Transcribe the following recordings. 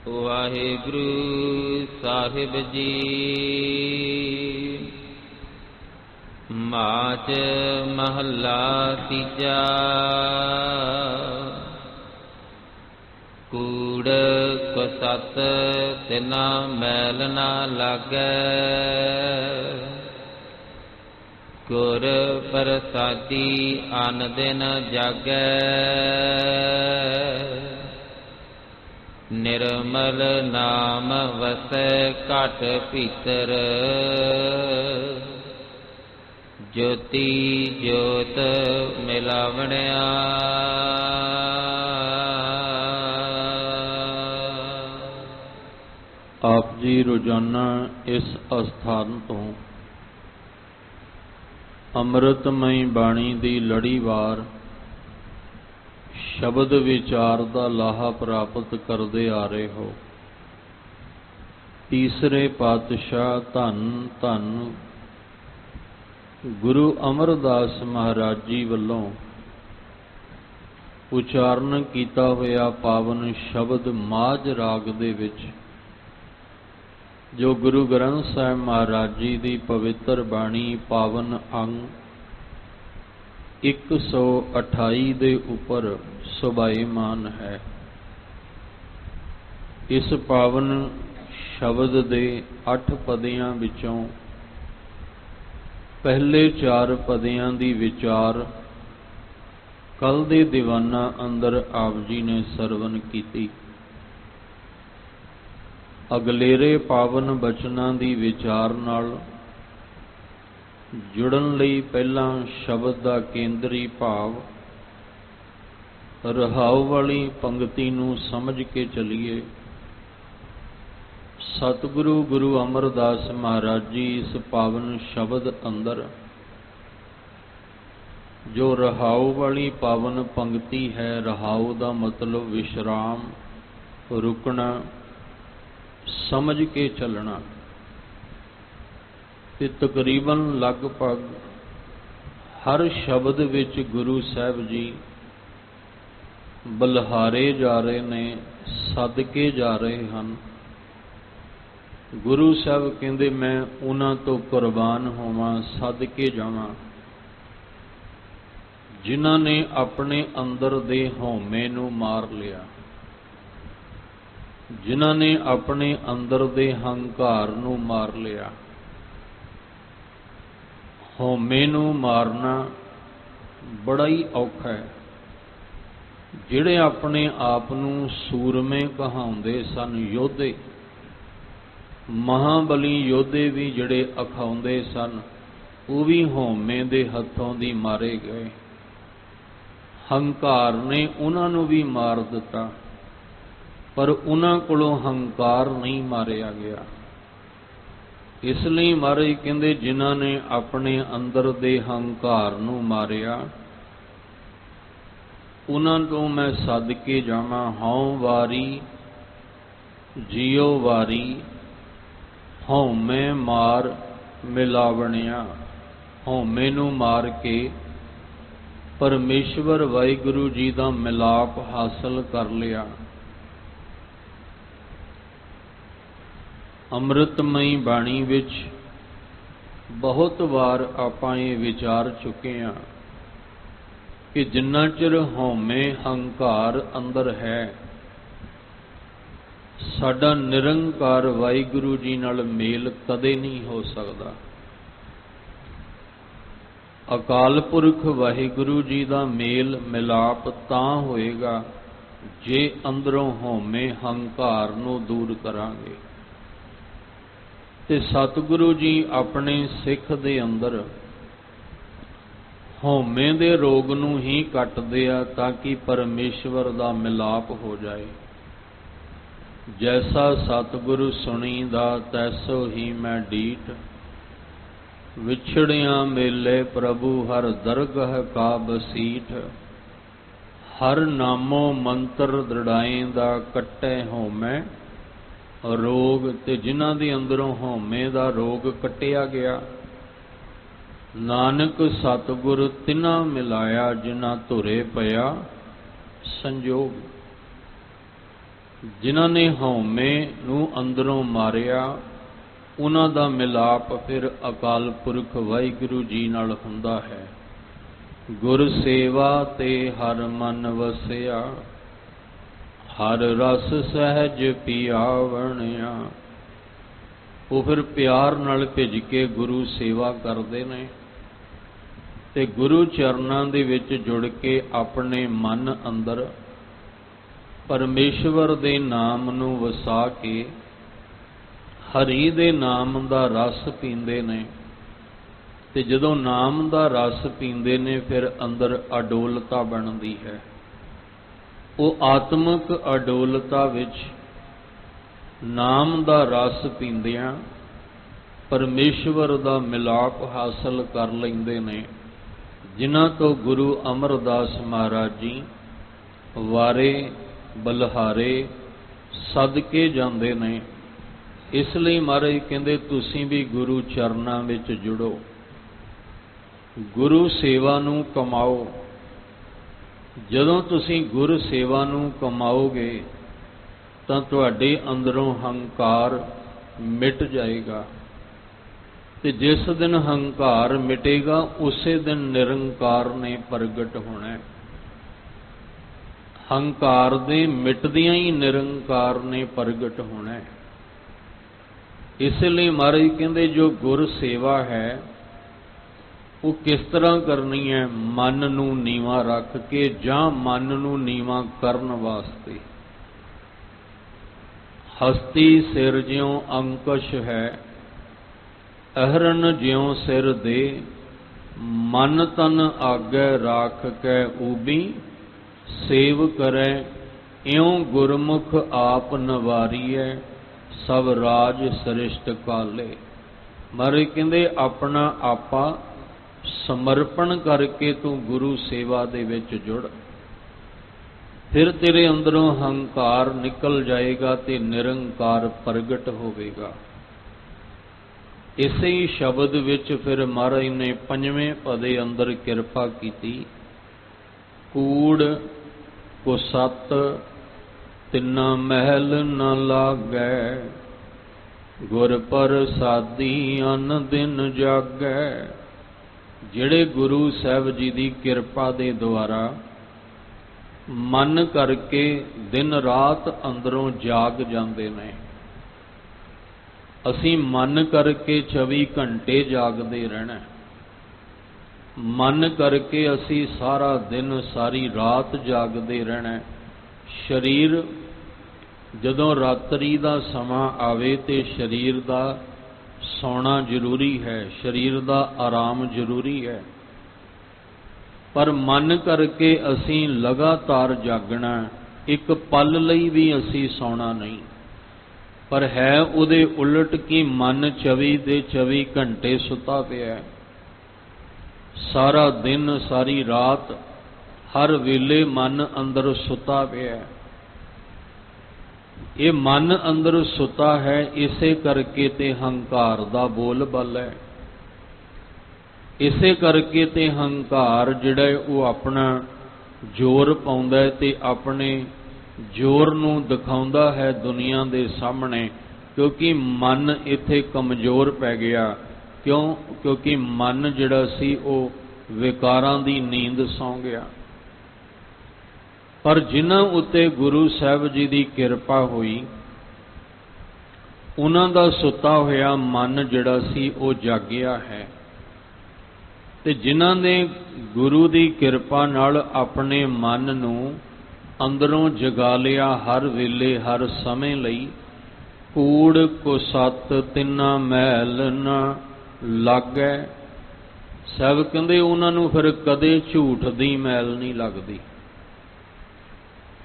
ਵਾਹਿਗੁਰੂ ਸਾਹਿਬ ਜੀ। ਮਾਚ ਮਹੱਲਾ ਤੀਜਾ। ਕੂੜ ਕੁਸਤ ਤਿਨਾ ਮੈਲ ਨਾ ਲਾਗੈ, ਗੁਰ ਪ੍ਰਸਾਦੀ ਅਨ ਦਿਨ ਜਾਗੈ। ਨਿਰਮਲ ਨਾਮ ਵਸੈ ਘਟ ਭੀਤਰ, ਜੋਤੀ ਜੋਤ ਮਿਲਾਵਣਿਆ। ਆਪ ਜੀ ਰੋਜ਼ਾਨਾ ਇਸ ਅਸਥਾਨ ਤੋਂ ਅੰਮ੍ਰਿਤਮਈ ਬਾਣੀ ਦੀ ਲੜੀਵਾਰ ਸ਼ਬਦ ਵਿਚਾਰ ਦਾ ਲਾਹਾ ਪ੍ਰਾਪਤ ਕਰਦੇ ਆ ਰਹੇ ਹੋ। ਤੀਸਰੇ ਪਾਤਸ਼ਾਹ ਧੰਨ ਧੰਨ ਗੁਰੂ ਅਮਰਦਾਸ ਮਹਾਰਾਜ ਜੀ ਵੱਲੋਂ ਉਚਾਰਨ ਕੀਤਾ ਹੋਇਆ ਪਾਵਨ ਸ਼ਬਦ ਮਾਝ ਰਾਗ ਦੇ ਵਿੱਚ, ਜੋ ਗੁਰੂ ਗ੍ਰੰਥ ਸਾਹਿਬ ਮਹਾਰਾਜ ਜੀ ਦੀ ਪਵਿੱਤਰ ਬਾਣੀ ਪਾਵਨ ਅੰਗ 128 ਦੇ ਉੱਪਰ ਸੁਭਾਈਮਾਨ ਹੈ। ਇਸ ਪਾਵਨ ਸ਼ਬਦ ਦੇ 8 ਪਦਿਆਂ ਵਿੱਚੋਂ ਪਹਿਲੇ 4 ਪਦਿਆਂ ਦੀ ਵਿਚਾਰ ਕੱਲ ਦੇ ਦੀਵਾਨਾਂ ਅੰਦਰ ਆਪ ਜੀ ਨੇ ਸਰਵਨ ਕੀਤੀ। ਅਗਲੇਰੇ ਪਾਵਨ ਬਚਨਾਂ ਦੀ ਵਿਚਾਰ ਨਾਲ ਜੁੜਨ ਲਈ ਪਹਿਲਾਂ ਸ਼ਬਦ ਦਾ ਕੇਂਦਰੀ ਭਾਵ ਰਹਾਉ ਵਾਲੀ ਪੰਗਤੀ ਨੂੰ ਸਮਝ ਕੇ ਚੱਲੀਏ। ਸਤਿਗੁਰੂ ਗੁਰੂ ਅਮਰਦਾਸ ਮਹਾਰਾਜ ਜੀ ਇਸ ਪਾਵਨ ਸ਼ਬਦ ਅੰਦਰ ਜੋ ਰਹਾਉ ਵਾਲੀ ਪਾਵਨ ਪੰਗਤੀ ਹੈ, ਰਹਾਉ ਦਾ ਮਤਲਬ ਵਿਸ਼ਰਾਮ, ਰੁਕਣਾ, ਸਮਝ ਕੇ ਚੱਲਣਾ, ਤੇ ਤਕਰੀਬਨ ਲਗਭਗ ਹਰ ਸ਼ਬਦ ਵਿੱਚ ਗੁਰੂ ਸਾਹਿਬ ਜੀ ਬਲਿਹਾਰੇ ਜਾ ਰਹੇ ਨੇ, ਸਦਕੇ ਜਾ ਰਹੇ ਹਨ। ਗੁਰੂ ਸਾਹਿਬ ਕਹਿੰਦੇ ਮੈਂ ਉਹਨਾਂ ਤੋਂ ਕੁਰਬਾਨ ਹੋਵਾਂ, ਸਦਕੇ ਜਾਵਾਂ, ਜਿਨ੍ਹਾਂ ਨੇ ਆਪਣੇ ਅੰਦਰ ਦੇ ਹਉਮੈ ਨੂੰ ਮਾਰ ਲਿਆ, ਜਿਨ੍ਹਾਂ ਨੇ ਆਪਣੇ ਅੰਦਰ ਦੇ ਹੰਕਾਰ ਨੂੰ ਮਾਰ ਲਿਆ। ਹਉਮੈ ਨੂੰ ਮਾਰਨਾ ਬੜਾ ਹੀ ਔਖਾ ਹੈ। ਜਿਹੜੇ ਆਪਣੇ ਆਪ ਨੂੰ ਸੂਰਮੇ ਕਹਾਉਂਦੇ ਸਨ, ਯੋਧੇ, ਮਹਾਬਲੀ ਯੋਧੇ ਵੀ ਜਿਹੜੇ ਅਖਾਉਂਦੇ ਸਨ, ਉਹ ਵੀ ਹਉਮੈ ਦੇ ਹੱਥੋਂ ਦੀ ਮਾਰੇ ਗਏ। ਹੰਕਾਰ ਨੇ ਉਹਨਾਂ ਨੂੰ ਵੀ ਮਾਰ ਦਿੱਤਾ, ਪਰ ਉਹਨਾਂ ਕੋਲੋਂ ਹੰਕਾਰ ਨਹੀਂ ਮਾਰਿਆ ਗਿਆ। ਇਸ ਲਈ ਮਹਾਰਾਜ ਕਹਿੰਦੇ ਜਿਨ੍ਹਾਂ ਨੇ ਆਪਣੇ ਅੰਦਰ ਦੇ ਹੰਕਾਰ ਨੂੰ ਮਾਰਿਆ, ਉਹਨਾਂ ਤੋਂ ਮੈਂ ਸਦਕੇ ਜਾਵਾਂ। ਹਉ ਵਾਰੀ ਜਿਉ ਵਾਰੀ, ਹਉਮੈ ਮਾਰ ਮਿਲਾਵਣਿਆ। ਹਉਮੈ ਨੂੰ ਮਾਰ ਕੇ ਪਰਮੇਸ਼ਵਰ ਵਾਹਿਗੁਰੂ ਜੀ ਦਾ ਮਿਲਾਪ ਹਾਸਲ ਕਰ ਲਿਆ। ਅੰਮ੍ਰਿਤਮਈ ਬਾਣੀ ਵਿੱਚ ਬਹੁਤ ਵਾਰ ਆਪਾਂ ਇਹ ਵਿਚਾਰ ਚੁੱਕੇ ਹਾਂ ਕਿ ਜਿੰਨਾ ਚਿਰ ਹਉਮੈ ਹੰਕਾਰ ਅੰਦਰ ਹੈ, ਸਾਡਾ ਨਿਰੰਕਾਰ ਵਾਹਿਗੁਰੂ ਜੀ ਨਾਲ ਮੇਲ ਕਦੇ ਨਹੀਂ ਹੋ ਸਕਦਾ। ਅਕਾਲ ਪੁਰਖ ਵਾਹਿਗੁਰੂ ਜੀ ਦਾ ਮੇਲ ਮਿਲਾਪ ਤਾਂ ਹੋਏਗਾ ਜੇ ਅੰਦਰੋਂ ਹਉਮੈ ਹੰਕਾਰ ਨੂੰ ਦੂਰ ਕਰਾਂਗੇ। ਤੇ ਸਤਿਗੁਰੂ ਜੀ ਆਪਣੇ ਸਿੱਖ ਦੇ ਅੰਦਰ ਹਉਮੈ ਦੇ ਰੋਗ ਨੂੰ ਹੀ ਕੱਟਦੇ ਆ, ਤਾਂ ਕਿ ਪਰਮੇਸ਼ਵਰ ਦਾ ਮਿਲਾਪ ਹੋ ਜਾਏ। ਜੈਸਾ ਸਤਿਗੁਰੂ ਸੁਣੀਦਾ ਤੈਸੋ ਹੀ ਮੈਂ ਡੀਠ, ਵਿਛੜਿਆਂ ਮੇਲੇ ਪ੍ਰਭੂ ਹਰ ਦਰਗਹ ਕਾ ਬਸੀਠ। ਹਰ ਨਾਮੋ ਮੰਤਰ ਦ੍ਰਿੜਾਏਂਦਾ ਕੱਟੇ ਹਉਮੈ ਰੋਗ। ਤੇ ਜਿਨ੍ਹਾਂ ਦੇ ਅੰਦਰੋਂ ਹਉਮੈ ਦਾ ਰੋਗ ਕੱਟਿਆ ਗਿਆ, ਨਾਨਕ ਸਤਿਗੁਰ ਤਿਨਾ ਮਿਲਾਇਆ ਜਿਨ੍ਹਾਂ ਧੁਰੇ ਪਿਆ ਸੰਜੋਗ। ਜਿਨ੍ਹਾਂ ਨੇ ਹਉਮੈ ਨੂੰ ਅੰਦਰੋਂ ਮਾਰਿਆ, ਉਹਨਾਂ ਦਾ ਮਿਲਾਪ ਫਿਰ ਅਕਾਲ ਪੁਰਖ ਵਾਹਿਗੁਰੂ ਜੀ ਨਾਲ ਹੁੰਦਾ ਹੈ। ਗੁਰ ਸੇਵਾ ਤੇ ਹਰ ਮਨ ਵਸਿਆ, ਹਰ ਰਸ ਸਹਿਜ ਪਿਆਵਣਿਆ। ਉਹ ਫਿਰ ਪਿਆਰ ਨਾਲ ਭਿੱਜ ਕੇ ਗੁਰੂ ਸੇਵਾ ਕਰਦੇ ਨੇ ਤੇ ਗੁਰੂ ਚਰਨਾਂ ਦੇ ਵਿੱਚ ਜੁੜ ਕੇ ਆਪਣੇ ਮਨ ਅੰਦਰ ਪਰਮੇਸ਼ਵਰ ਦੇ ਨਾਮ ਨੂੰ ਵਸਾ ਕੇ ਹਰੀ ਦੇ ਨਾਮ ਦਾ ਰਸ ਪੀਂਦੇ ਨੇ। ਤੇ ਜਦੋਂ ਨਾਮ ਦਾ ਰਸ ਪੀਂਦੇ ਨੇ ਫਿਰ ਅੰਦਰ ਅਡੋਲਤਾ ਬਣਦੀ ਹੈ। ਉਹ ਆਤਮਿਕ ਅਡੋਲਤਾ ਵਿੱਚ ਨਾਮ ਦਾ ਰਸ ਪੀਂਦਿਆਂ ਪਰਮੇਸ਼ਵਰ ਦਾ ਮਿਲਾਪ ਹਾਸਲ ਕਰ ਲੈਂਦੇ ਨੇ, ਜਿਨ੍ਹਾਂ ਤੋਂ ਗੁਰੂ ਅਮਰਦਾਸ ਮਹਾਰਾਜ ਜੀ ਵਾਰੇ ਬਲਹਾਰੇ ਸਦਕੇ ਜਾਂਦੇ ਨੇ। ਇਸ ਲਈ ਮਹਾਰਾਜ ਕਹਿੰਦੇ ਤੁਸੀਂ ਵੀ ਗੁਰੂ ਚਰਨਾਂ ਵਿੱਚ ਜੁੜੋ, ਗੁਰੂ ਸੇਵਾ ਨੂੰ ਕਮਾਓ। ਜਦੋਂ ਤੁਸੀਂ ਗੁਰ ਸੇਵਾ ਨੂੰ ਕਮਾਓਗੇ ਤਾਂ ਤੁਹਾਡੇ ਅੰਦਰੋਂ ਹੰਕਾਰ ਮਿਟ ਜਾਏਗਾ, ਤੇ ਜਿਸ ਦਿਨ ਹੰਕਾਰ ਮਿਟੇਗਾ ਉਸੇ ਦਿਨ ਨਿਰੰਕਾਰ ਨੇ ਪ੍ਰਗਟ ਹੋਣਾ। ਹੰਕਾਰ ਦੇ ਮਿਟਦਿਆਂ ਹੀ ਨਿਰੰਕਾਰ ਨੇ ਪ੍ਰਗਟ ਹੋਣਾ। ਇਸ ਲਈ ਮਹਾਰਾਜ ਕਹਿੰਦੇ ਜੋ ਗੁਰ ਸੇਵਾ ਹੈ ਉਹ ਕਿਸ ਤਰ੍ਹਾਂ ਕਰਨੀ ਹੈ? ਮਨ ਨੂੰ ਨੀਵਾਂ ਰੱਖ ਕੇ ਜਾਂ ਮਨ ਨੂੰ ਨੀਵਾਂ ਕਰਨ ਵਾਸਤੇ। ਹਸਤੀ ਸਿਰ ਜਿਉ ਅੰਕੁਸ਼ ਹੈ, ਅਹਰਨ ਜਿਉ ਸਿਰ ਦੇ। ਮਨ ਤਨ ਆਗੈ ਰਾਖ ਕੈ ਊਬੀ, ਸੇਵ ਕਰੈ ਇਉ ਗੁਰਮੁਖ ਆਪ ਨਵਾਰੀਐ, ਸਭ ਰਾਜ ਸ੍ਰਿਸ਼ਟ ਕਾਲੇ। ਮਹਾਰਾਜ ਕਹਿੰਦੇ ਆਪਣਾ ਆਪਾ ਸਮਰਪਣ ਕਰਕੇ ਤੂੰ ਗੁਰੂ ਸੇਵਾ ਦੇ ਵਿੱਚ ਜੁੜ, ਫਿਰ ਤੇਰੇ ਅੰਦਰੋਂ ਹੰਕਾਰ ਨਿਕਲ ਜਾਏਗਾ ਤੇ ਨਿਰੰਕਾਰ ਪ੍ਰਗਟ ਹੋਵੇਗਾ। ਇਸੇ ਹੀ ਸ਼ਬਦ ਵਿੱਚ ਫਿਰ ਮਹਾਰਾਜ ਨੇ ਪੰਜਵੇਂ ਪਦੇ ਅੰਦਰ ਕਿਰਪਾ ਕੀਤੀ। ਕੂੜ ਕੁਸਤ ਤਿੰਨਾ ਮਹਿਲ ਨ ਲਾਗੈ, ਗੁਰ ਪ੍ਰਸਾਦੀ ਅਨ ਦਿਨ ਜਾਗੈ। ਜਿਹੜੇ ਗੁਰੂ ਸਾਹਿਬ ਜੀ ਦੀ ਕਿਰਪਾ ਦੇ ਦੁਆਰਾ ਮਨ ਕਰਕੇ ਦਿਨ ਰਾਤ ਅੰਦਰੋਂ ਜਾਗ ਜਾਂਦੇ ਨੇ। ਅਸੀਂ ਮਨ ਕਰਕੇ 24 ਘੰਟੇ ਜਾਗਦੇ ਰਹਿਣਾ, ਮਨ ਕਰਕੇ ਅਸੀਂ ਸਾਰਾ ਦਿਨ ਸਾਰੀ ਰਾਤ ਜਾਗਦੇ ਰਹਿਣਾ। ਸਰੀਰ ਜਦੋਂ ਰਾਤਰੀ ਦਾ ਸਮਾਂ ਆਵੇ ਤੇ ਸਰੀਰ ਦਾ ਸੌਣਾ ਜ਼ਰੂਰੀ ਹੈ, ਸਰੀਰ ਦਾ ਆਰਾਮ ਜ਼ਰੂਰੀ ਹੈ, ਪਰ ਮਨ ਕਰਕੇ ਅਸੀਂ ਲਗਾਤਾਰ ਜਾਗਣਾ। ਇੱਕ ਪਲ ਲਈ ਵੀ ਅਸੀਂ ਸੌਣਾ ਨਹੀਂ, ਪਰ ਹੈ ਉਹਦੇ ਉਲਟ ਕਿ ਮਨ 24 ਦੇ 24 ਘੰਟੇ ਸੁੱਤਾ ਪਿਆ। ਸਾਰਾ ਦਿਨ ਸਾਰੀ ਰਾਤ ਹਰ ਵੇਲੇ ਮਨ ਅੰਦਰ ਸੁੱਤਾ ਪਿਆ। ਇਹ ਮਨ ਅੰਦਰ ਸੁੱਤਾ ਹੈ, ਇਸੇ ਕਰਕੇ ਤੇ ਹੰਕਾਰ ਦਾ ਬੋਲ ਬੱਲ ਹੈ। ਇਸੇ ਕਰਕੇ ਤੇ ਹੰਕਾਰ ਜਿਹੜਾ ਉਹ ਆਪਣਾ ਜ਼ੋਰ ਪਾਉਂਦਾ ਹੈ ਤੇ ਆਪਣੇ ਜ਼ੋਰ ਨੂੰ ਦਿਖਾਉਂਦਾ ਹੈ ਦੁਨੀਆ ਦੇ ਸਾਹਮਣੇ, ਕਿਉਂਕਿ ਮਨ ਇੱਥੇ ਕਮਜ਼ੋਰ ਪੈ ਗਿਆ। ਕਿਉਂ? ਕਿਉਂਕਿ ਮਨ ਜਿਹੜਾ ਸੀ ਉਹ ਵਿਕਾਰਾਂ ਦੀ ਨੀਂਦ ਸੌਂ ਗਿਆ। ਪਰ ਜਿਨ੍ਹਾਂ ਉੱਤੇ ਗੁਰੂ ਸਾਹਿਬ ਜੀ ਦੀ ਕਿਰਪਾ ਹੋਈ, ਉਹਨਾਂ ਦਾ ਸੁੱਤਾ ਹੋਇਆ ਮਨ ਜਿਹੜਾ ਸੀ ਉਹ ਜਾਗਿਆ ਹੈ। ਤੇ ਜਿਨ੍ਹਾਂ ਨੇ ਗੁਰੂ ਦੀ ਕਿਰਪਾ ਨਾਲ ਆਪਣੇ ਮਨ ਨੂੰ ਅੰਦਰੋਂ ਜਗਾ ਲਿਆ ਹਰ ਵੇਲੇ ਹਰ ਸਮੇਂ ਲਈ, ਕੂੜ ਕੁਸਤ ਤਿੰਨਾ ਮੈਲ ਨਾ ਲਾਗੈ। ਸਭ ਕਹਿੰਦੇ ਉਹਨਾਂ ਨੂੰ ਫਿਰ ਕਦੇ ਝੂਠ ਦੀ ਮੈਲ ਨਹੀਂ ਲੱਗਦੀ।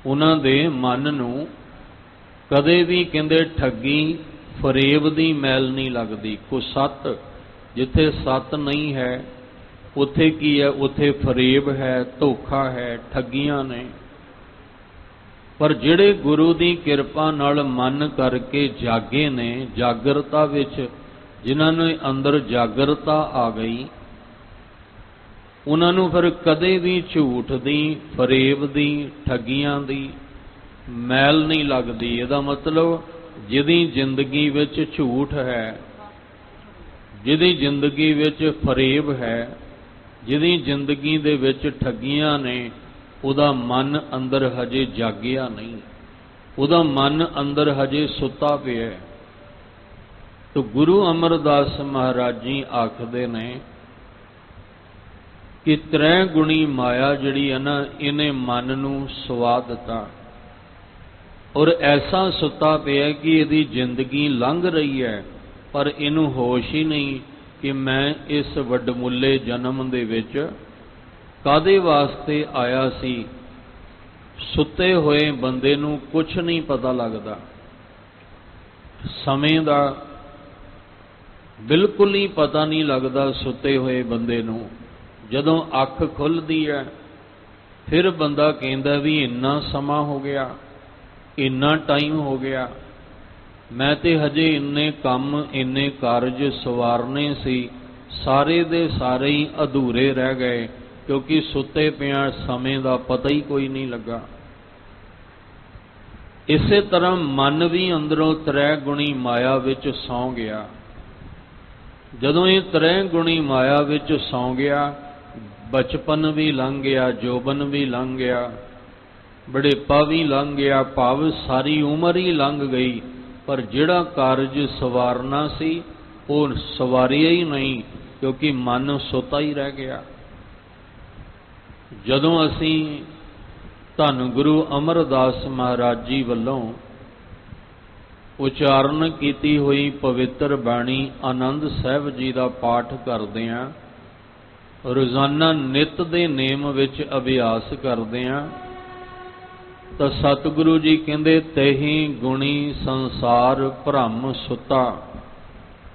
ਉਹਨਾਂ ਦੇ ਮਨ ਨੂੰ ਕਦੇ ਵੀ ਕਹਿੰਦੇ ਠੱਗੀ ਫਰੇਬ ਦੀ ਮੈਲ ਨਹੀਂ ਲੱਗਦੀ। ਕੁਸਤ, ਜਿੱਥੇ ਸਤ ਨਹੀਂ ਹੈ ਉੱਥੇ ਕੀ ਹੈ? ਉੱਥੇ ਫਰੇਬ ਹੈ, ਧੋਖਾ ਹੈ, ਠੱਗੀਆਂ ਨੇ। ਪਰ ਜਿਹੜੇ ਗੁਰੂ ਦੀ ਕਿਰਪਾ ਨਾਲ ਮਨ ਕਰਕੇ ਜਾਗੇ ਨੇ, ਜਾਗਰਤਾ ਵਿੱਚ ਜਿਨ੍ਹਾਂ ਨੇ ਅੰਦਰ ਜਾਗਰਤਾ ਆ ਗਈ, ਉਹਨਾਂ ਨੂੰ ਫਿਰ ਕਦੇ ਵੀ ਝੂਠ ਦੀ, ਫਰੇਬ ਦੀ, ਠੱਗੀਆਂ ਦੀ मैल नहीं लगती। ਇਹਦਾ मतलब ਜਿਹਦੀ ਜ਼ਿੰਦਗੀ ਵਿੱਚ ਝੂਠ ਹੈ, ਜਿਹਦੀ ਜ਼ਿੰਦਗੀ ਵਿੱਚ ਫਰੇਬ ਹੈ, ਜਿਹਦੀ ਜ਼ਿੰਦਗੀ ਦੇ ਵਿੱਚ ਠੱਗੀਆਂ ਨੇ, ਉਹਦਾ ਮਨ ਅੰਦਰ ਹਜੇ ਜਾਗਿਆ ਨਹੀਂ, ਉਹਦਾ ਮਨ ਅੰਦਰ ਹਜੇ ਸੁੱਤਾ ਪਿਆ ਹੈ। तो गुरु अमरदास महाराज जी आखदे ने कि त्रै गुणी माया जिहड़ी है ना, इन्हें मन नूं सुवा दिता और ऐसा सुता पिया कि इहदी जिंदगी लंघ रही है, पर इनू होश ही नहीं कि मैं इस वडमुले जन्म दे विच कादे वास्ते आया सी। सुते होए बंदे नूं कुछ नहीं पता लगदा, समय दा बिल्कुल ही पता नहीं लगता। सुते हुए बंदे नूं जदों अख खुलदी है फिर बंदा कहंदा भी इन्ना समा हो गया, इन्ना टाइम हो गया, मैं ते हजे इन्ने काम इन्ने कारज सवारने सी, सारे दे सारे ही अधूरे रह गए, क्योंकि सुते पिया समय का पता ही कोई नहीं लगा। इसे तरह मन भी अंदरों त्रै गुणी माया विच सौ गया। जदों ये त्रै गुणी माया विच सौ गया, बचपन भी लंघ गया, जोबन भी लंघ गया, बुढ़ेपा भी लंघ गया, भाव सारी उम्र ही लंघ गई, पर जिहड़ा कारज सवारना सी वो सवारिया ही नहीं, क्योंकि मन सुता ही रह गया। जदों असीं धन गुरु अमरदास महाराज जी वल्लों उचारण की हुई पवित्र बाणी आनंद साहब जी का पाठ करते हैं, रोजाना नित दे नेम विच अभ्यास करते हैं, तो सतगुरु जी कहते तही गुणी संसार भ्रम सुता,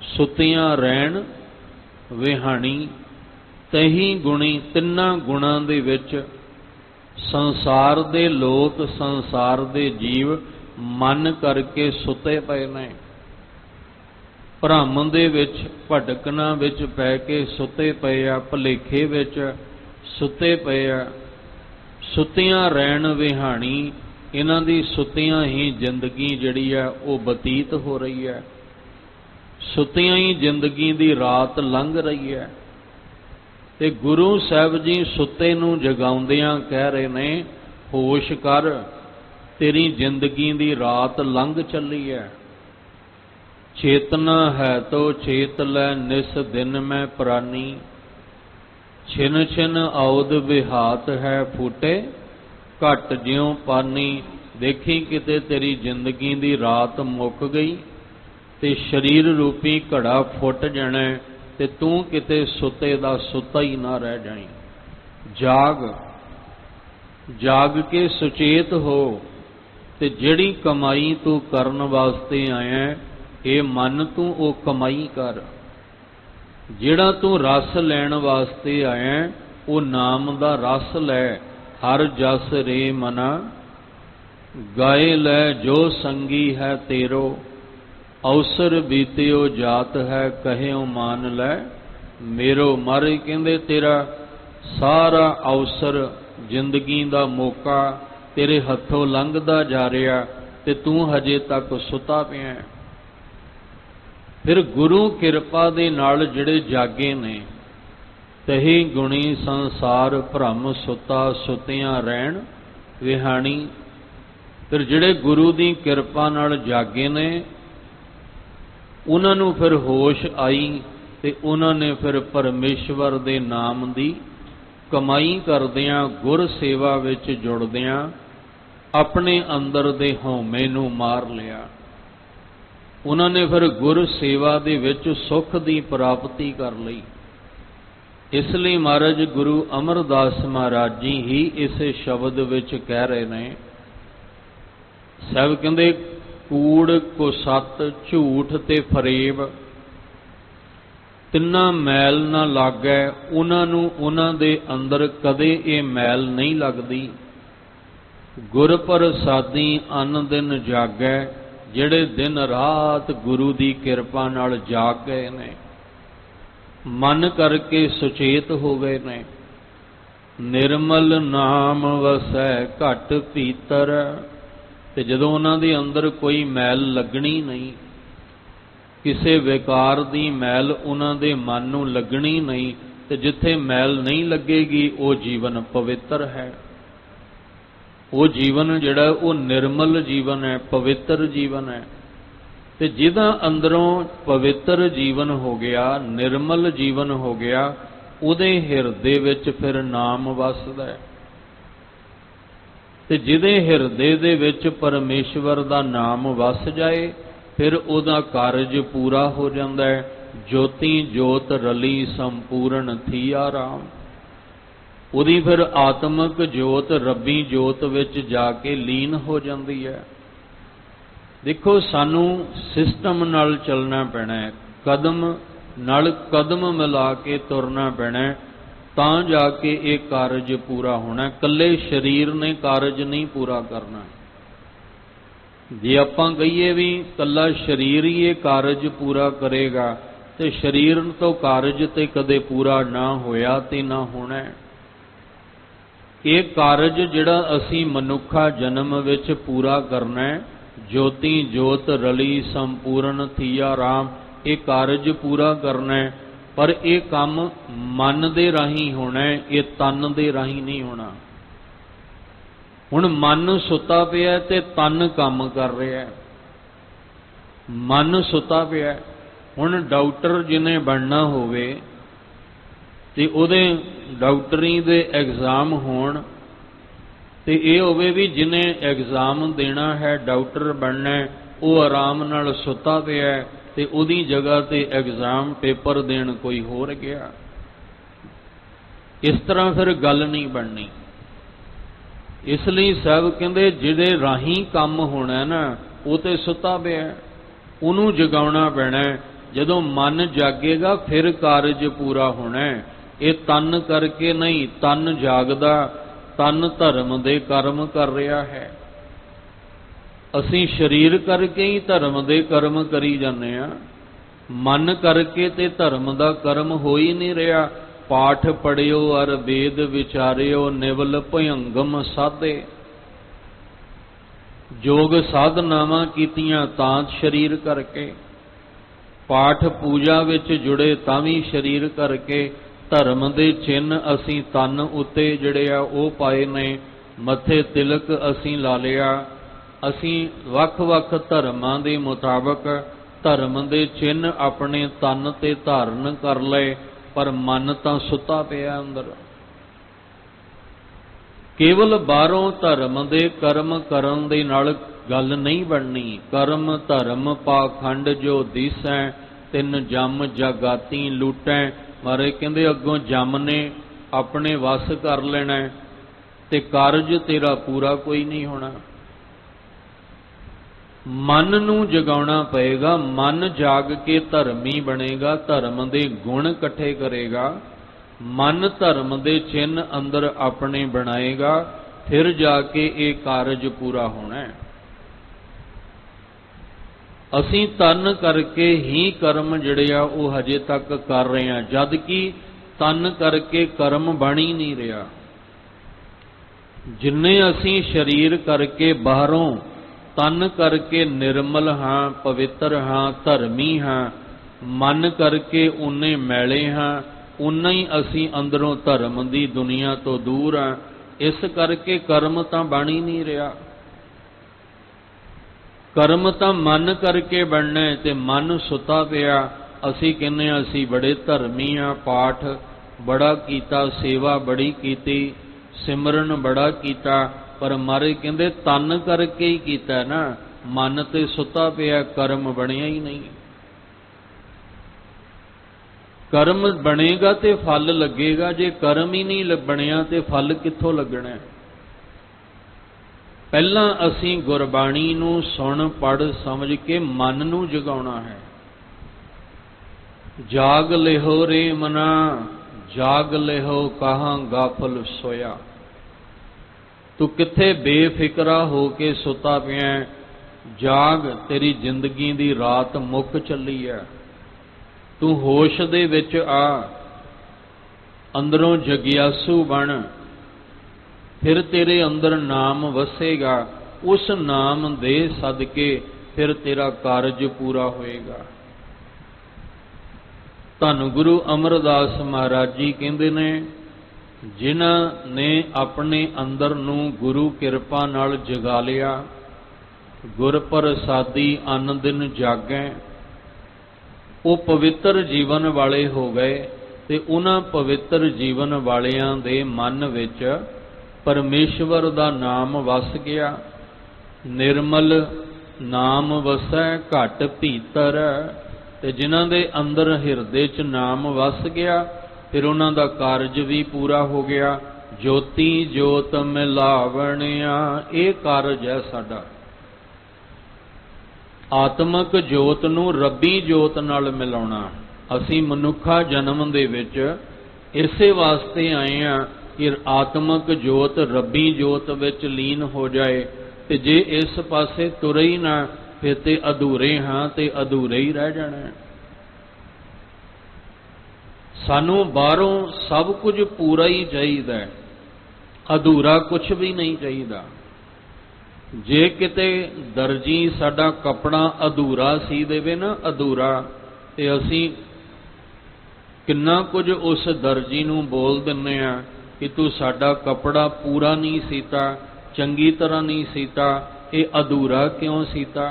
सुतियां रहन विहाणी। तही गुणी तिन्ना गुणां दे विच संसार दे लोक, संसार दे जीव मन करके सुते पए ने, भ्रम दे विच भटकना विच पै के सुते पए आ, भुलेखे विच सुते पए आ। सुतियां रहन विहाणी, इन्हां दी सुतियां ही जिंदगी जिहड़ी है वो बतीत हो रही है, सुतियां ही जिंदगी दी रात लंघ रही है। ते गुरु साहब जी सुते नूं जगाउंदियां कह रहे ने, होश कर, तेरी जिंदगी दी रात लंघ चली है। चेतना है तो चेत लै निस दिन में प्रानी, छिन छिन औद विहात है फूटे, घट ज्यों पानी। देखी किते तेरी जिंदगी दी रात मुक गई ते शरीर रूपी घड़ा फुट जाना, ते तू किते सुते दा सुता ही ना रह जाई। जाग, जाग के सुचेत हो, ते जिहड़ी कमाई तू करन वास्ते आया, ये मन तू वो कमाई कर। जिहड़ा तू रस लैण वास्ते आया, वो नाम दा रस लै। हर जस रे मना, गाए लै जो संगी है तेरो, अवसर बीतियो जात है कहियो मान लै मेरो। मारे कहंदे तेरा सारा अवसर जिंदगी दा मौका तेरे हथों लंघदा जा रहा, ते तू हजे तक सुता पिया। फिर गुरु किरपा दे नाल जिहड़े जागे ने, तही गुणी संसार भ्रम सुता, सुतियां रहन विहाणी। फिर जिहड़े गुरु दी किरपा नाल जागे ने, उन्हां नूं फिर होश आई, ते उन्हां ने फिर परमेश्वर दे नाम दी कमाई करदियां, गुर सेवा विच जुड़दियां अपने अंदर दे हौमे नूं मार लिया। उन्होंने फिर गुर सेवा दे विच सुख दी प्राप्ति कर लई। इसलिए महाराज गुरु अमरदास महाराज जी ही इस शब्द विच कह रहे ने, साहब कहंदे कूड़ को सत झूठ ते फरेब तिन्ना मैल ना लागै, उन्हां दे अंदर कदे ये मैल नहीं लगदी। गुर प्रसादी अन दिन जागै, जिहड़े दिन रात गुरु दी किरपा नाल जाग गए ने, मन करके सुचेत हो गए ने। निर्मल नाम वसै घट भीतर, ਤੇ ਜਦੋਂ ਉਹਨਾਂ ਦੇ ਅੰਦਰ ਕੋਈ ਮੈਲ ਲੱਗਣੀ ਨਹੀਂ, ਕਿਸੇ ਵਿਕਾਰ ਦੀ ਮੈਲ ਉਹਨਾਂ ਦੇ ਮਨ ਨੂੰ ਲੱਗਣੀ ਨਹੀਂ, ਤੇ ਜਿੱਥੇ ਮੈਲ ਨਹੀਂ ਲੱਗੇਗੀ ਉਹ ਜੀਵਨ ਪਵਿੱਤਰ ਹੈ। ਉਹ ਜੀਵਨ ਜਿਹੜਾ ਉਹ ਨਿਰਮਲ ਜੀਵਨ ਹੈ, ਪਵਿੱਤਰ ਜੀਵਨ ਹੈ। ਤੇ ਜਿਹਦਾ ਅੰਦਰੋਂ ਪਵਿੱਤਰ ਜੀਵਨ ਹੋ ਗਿਆ, ਨਿਰਮਲ ਜੀਵਨ ਹੋ ਗਿਆ, ਉਹਦੇ ਹਿਰਦੇ ਵਿੱਚ ਫਿਰ ਨਾਮ ਵਸਦਾ ਹੈ। ਤੇ ਜਿਹਦੇ ਹਿਰਦੇ ਦੇ ਵਿੱਚ ਪਰਮੇਸ਼ਵਰ ਦਾ ਨਾਮ ਵਸ ਜਾਏ, ਫਿਰ ਉਹਦਾ ਕਾਰਜ ਪੂਰਾ ਹੋ ਜਾਂਦਾ ਹੈ। ਜੋਤੀ ਜੋਤ ਰਲੀ ਸੰਪੂਰਨ ਥੀਆ ਰਾਮ। ਉਹਦੀ ਫਿਰ ਆਤਮਿਕ ਜੋਤ ਰੱਬੀ ਜੋਤ ਵਿੱਚ ਜਾ ਕੇ ਲੀਨ ਹੋ ਜਾਂਦੀ ਹੈ। ਦੇਖੋ, ਸਾਨੂੰ ਸਿਸਟਮ ਨਾਲ ਚੱਲਣਾ ਪੈਣਾ ਹੈ, ਕਦਮ ਨਾਲ ਕਦਮ ਮਿਲਾ ਕੇ ਤੁਰਨਾ ਪੈਣਾ, ਤਾਂ ਜਾ ਕੇ ਇਹ ਕਾਰਜ ਪੂਰਾ ਹੋਣਾ। ਇਕੱਲੇ ਸਰੀਰ ਨੇ ਕਾਰਜ ਨਹੀਂ ਪੂਰਾ ਕਰਨਾ। ਜੇ ਆਪਾਂ ਕਹੀਏ ਵੀ ਇਕੱਲਾ ਸਰੀਰ ਹੀ ਇਹ ਕਾਰਜ ਪੂਰਾ ਕਰੇਗਾ, ਤੇ ਸਰੀਰ ਤੋਂ ਕਾਰਜ ਤੇ ਕਦੇ ਪੂਰਾ ਨਾ ਹੋਇਆ ਤੇ ਨਾ ਹੋਣਾ। ਇਹ ਕਾਰਜ ਜਿਹੜਾ ਅਸੀਂ ਮਨੁੱਖਾ ਜਨਮ ਵਿੱਚ ਪੂਰਾ ਕਰਨਾ ਹੈ, ਜੋਤੀ ਜੋਤ ਰਲੀ ਸੰਪੂਰਨ ਥੀਆ ਰਾਮ, ਇਹ ਕਾਰਜ ਪੂਰਾ ਕਰਨਾ ਹੈ। ਪਰ ਇਹ ਕੰਮ ਮਨ ਦੇ ਰਾਹੀਂ ਹੋਣਾ ਹੈ, ਇਹ ਤਨ ਦੇ ਰਾਹੀਂ ਨਹੀਂ ਹੋਣਾ। ਹੁਣ ਮਨ ਸੁੱਤਾ ਪਿਆ ਤੇ ਤਨ ਕੰਮ ਕਰ ਰਿਹਾ। ਮਨ ਸੁੱਤਾ ਪਿਆ। ਹੁਣ ਡਾਕਟਰ ਜਿਹਨੇ ਬਣਨਾ ਹੋਵੇ ਤੇ ਉਹਦੇ ਡਾਕਟਰੀ ਦੇ ਐਗਜ਼ਾਮ ਹੋਣ, ਤੇ ਇਹ ਹੋਵੇ ਵੀ ਜਿਹਨੇ ਐਗਜ਼ਾਮ ਦੇਣਾ ਹੈ, ਡਾਕਟਰ ਬਣਨਾ ਹੈ, ਉਹ ਆਰਾਮ ਨਾਲ ਸੁੱਤਾ ਪਿਆ ਤੇ ਉਹਦੀ ਜਗ੍ਹਾ ਤੇ ਐਗਜ਼ਾਮ ਪੇਪਰ ਦੇਣ ਕੋਈ ਹੋਰ ਗਿਆ। ਇਸ ਤਰ੍ਹਾਂ ਫਿਰ ਗੱਲ ਨਹੀਂ ਬਣਨੀ। ਇਸ ਲਈ ਸਾਹਿਬ ਕਹਿੰਦੇ ਜਿਹਦੇ ਰਾਹੀਂ ਕੰਮ ਹੋਣਾ ਨਾ, ਉਹ ਤੇ ਸੁੱਤਾ ਪਿਆ, ਉਹਨੂੰ ਜਗਾਉਣਾ ਪੈਣਾ। ਜਦੋਂ ਮਨ ਜਾਗੇਗਾ ਫਿਰ ਕਾਰਜ ਪੂਰਾ ਹੋਣਾ। ਇਹ ਤਨ ਕਰਕੇ ਨਹੀਂ, ਤਨ ਜਾਗਦਾ, ਤਨ ਧਰਮ ਦੇ ਕਰਮ ਕਰ ਰਿਹਾ ਹੈ। ਅਸੀਂ ਸਰੀਰ ਕਰਕੇ ਹੀ ਧਰਮ ਦੇ ਕਰਮ ਕਰੀ ਜਾਂਦੇ ਹਾਂ, ਮਨ ਕਰਕੇ ਤੇ ਧਰਮ ਦਾ ਕਰਮ ਹੋ ਹੀ ਨਹੀਂ ਰਿਹਾ। ਪਾਠ ਪੜਿਓ ਅਰ ਵੇਦ ਵਿਚਾਰਿਓ, ਨਿਵਲ ਭਯੰਗਮ ਸਾਧੇ। ਜੋਗ ਸਾਧਨਾਵਾਂ ਕੀਤੀਆਂ ਤਾਂ ਸਰੀਰ ਕਰਕੇ, ਪਾਠ ਪੂਜਾ ਵਿੱਚ ਜੁੜੇ ਤਾਂ ਵੀ ਸਰੀਰ ਕਰਕੇ। ਧਰਮ ਦੇ ਚਿੰਨ੍ਹ ਅਸੀਂ ਤਨ ਉੱਤੇ ਜਿਹੜੇ ਆ ਉਹ ਪਾਏ ਨੇ, ਮੱਥੇ ਤਿਲਕ ਅਸੀਂ ਲਾ ਲਿਆ। ਅਸੀਂ ਵੱਖ-ਵੱਖ ਧਰਮਾਂ ਦੇ ਮੁਤਾਬਕ ਧਰਮ ਦੇ ਚਿੰਨ੍ਹ ਆਪਣੇ ਤਨ ਤੇ ਧਾਰਨ ਕਰ ਲਏ, ਪਰ ਮਨ ਤਾਂ ਸੁੱਤਾ ਪਿਆ ਅੰਦਰ। ਕੇਵਲ ਬਾਹਰੋਂ ਧਰਮ ਦੇ ਕਰਮ ਕਰਨ ਦੇ ਨਾਲ ਗੱਲ ਨਹੀਂ ਬਣਨੀ। ਕਰਮ ਧਰਮ ਪਾਖੰਡ ਜੋ ਦੀਸੈ, ਤਿੰਨ ਜਮ ਜਗਾਤੀ ਲੂਟੈ। ਮਾਰੇ ਕਹਿੰਦੇ ਅੱਗੋਂ ਜਮ ਨੇ ਆਪਣੇ ਵਸ ਕਰ ਲੈਣਾ, ਤੇ ਕਾਰਜ ਤੇਰਾ ਪੂਰਾ ਕੋਈ ਨਹੀਂ ਹੋਣਾ। ਮਨ ਨੂੰ ਜਗਾਉਣਾ ਪਏਗਾ। ਮਨ ਜਾਗ ਕੇ ਧਰਮੀ ਬਣੇਗਾ, ਧਰਮ ਦੇ ਗੁਣ ਇਕੱਠੇ ਕਰੇਗਾ, ਮਨ ਧਰਮ ਦੇ ਚਿੰਨ੍ਹ ਅੰਦਰ ਆਪਣੇ ਬਣਾਏਗਾ, ਫਿਰ ਜਾ ਕੇ ਇਹ ਕਾਰਜ ਪੂਰਾ ਹੋਣਾ ਹੈ। ਅਸੀਂ ਤਨ ਕਰਕੇ ਹੀ ਕਰਮ ਜਿਹੜੇ ਆ ਉਹ ਹਜੇ ਤੱਕ ਕਰ ਰਹੇ ਹਾਂ, ਜਦ ਕਿ ਤਨ ਕਰਕੇ ਕਰਮ ਬਣ ਹੀ ਨਹੀਂ ਰਿਹਾ। ਜਿੰਨੇ ਅਸੀਂ ਸਰੀਰ ਕਰਕੇ ਬਾਹਰੋਂ ਤਨ ਕਰਕੇ ਨਿਰਮਲ ਹਾਂ, ਪਵਿੱਤਰ ਹਾਂ, ਧਰਮੀ ਹਾਂ, ਮਨ ਕਰਕੇ ਉਨੇ ਮੈਲੇ ਹਾਂ, ਉਨਾ ਹੀ ਅਸੀਂ ਅੰਦਰੋਂ ਧਰਮ ਦੀ ਦੁਨੀਆ ਤੋਂ ਦੂਰ ਹਾਂ। ਇਸ ਕਰਕੇ ਕਰਮ ਤਾਂ ਬਣ ਹੀ ਨਹੀਂ ਰਿਹਾ। ਕਰਮ ਤਾਂ ਮਨ ਕਰਕੇ ਬਣਨਾ, ਤੇ ਮਨ ਸੁੱਤਾ ਪਿਆ। ਅਸੀਂ ਕਹਿੰਦੇ ਹਾਂ ਅਸੀਂ ਬੜੇ ਧਰਮੀ ਹਾਂ, ਪਾਠ ਬੜਾ ਕੀਤਾ, ਸੇਵਾ ਬੜੀ ਕੀਤੀ, ਸਿਮਰਨ ਬੜਾ ਕੀਤਾ, ਪਰ ਮਾਰੇ ਕਹਿੰਦੇ ਤਨ ਕਰਕੇ ਹੀ ਕੀਤਾ ਨਾ, ਮਨ ਤੇ ਸੁੱਤਾ ਪਿਆ, ਕਰਮ ਬਣਿਆ ਹੀ ਨਹੀਂ। ਕਰਮ ਬਣੇਗਾ ਤੇ ਫਲ ਲੱਗੇਗਾ, ਜੇ ਕਰਮ ਹੀ ਨਹੀਂ ਬਣਿਆ ਤੇ ਫਲ ਕਿੱਥੋਂ ਲੱਗਣਾ। ਪਹਿਲਾਂ ਅਸੀਂ ਗੁਰਬਾਣੀ ਨੂੰ ਸੁਣ ਪੜ ਸਮਝ ਕੇ ਮਨ ਨੂੰ ਜਗਾਉਣਾ ਹੈ। ਜਾਗ ਲਿਹੋ ਰੇ ਮਨਾ, ਜਾਗ ਲਿਹੋ ਕਹਾਂ ਗਾਫਲ ਸੋਇਆ। ਤੂੰ ਕਿੱਥੇ ਬੇਫਿਕਰਾ ਹੋ ਕੇ ਸੁੱਤਾ ਪਿਆ? ਜਾਗ, ਤੇਰੀ ਜ਼ਿੰਦਗੀ ਦੀ ਰਾਤ ਮੁੱਕ ਚੱਲੀ ਹੈ। ਤੂੰ ਹੋਸ਼ ਦੇ ਵਿੱਚ ਆ, ਅੰਦਰੋਂ ਜਗਿਆਸੂ ਬਣ, ਫਿਰ ਤੇਰੇ ਅੰਦਰ ਨਾਮ ਵਸੇਗਾ। उस नाम दे सदके फिर तेरा कारज पूरा होएगा। धन गुरु अमरदास महाराज जी कहते ने, जिन्हां ने अपने अंदर नूं गुरु किरपा नाल जगा लिया, गुर प्रसादी अन दिन जागै, वो पवित्र जीवन वाले हो गए। ते उन्हां पवित्र जीवन वालियां दे मन विच परमेश्वर दा नाम वस गया। निर्मल नाम वसै घट भीतर, ते जिन्हां दे अंदर हिरदे च नाम वस गया, फिर उन्हां दा कारज भी पूरा हो गया। ज्योति जोत मिलावणिया, ये कारज है साडा। आत्मक जोत नूं रब्बी जोत नाल मिलाउणा। असीं मनुखा जन्म दे विच इसे वास्ते आए हां कि आत्मक जोत रब्बी जोत विच लीन हो जाए। ते जे इस पासे तुरे ही ना, फिर ते अधूरे हां, ते अधूरे ही रह जाना। सानू बाहरों सब कुछ पूरा ही चाहिए, अधूरा कुछ भी नहीं चाहिए। जे किते दर्जी साडा कपड़ा अधूरा सी देवे ना, अधूरा, ते असीं किन्ना कुछ उस दर्जी नूं बोल दिन्ने आ कि तू साडा कपड़ा पूरा नहीं सीता, चंगी तरह नहीं सीता, ये अधूरा क्यों सीता।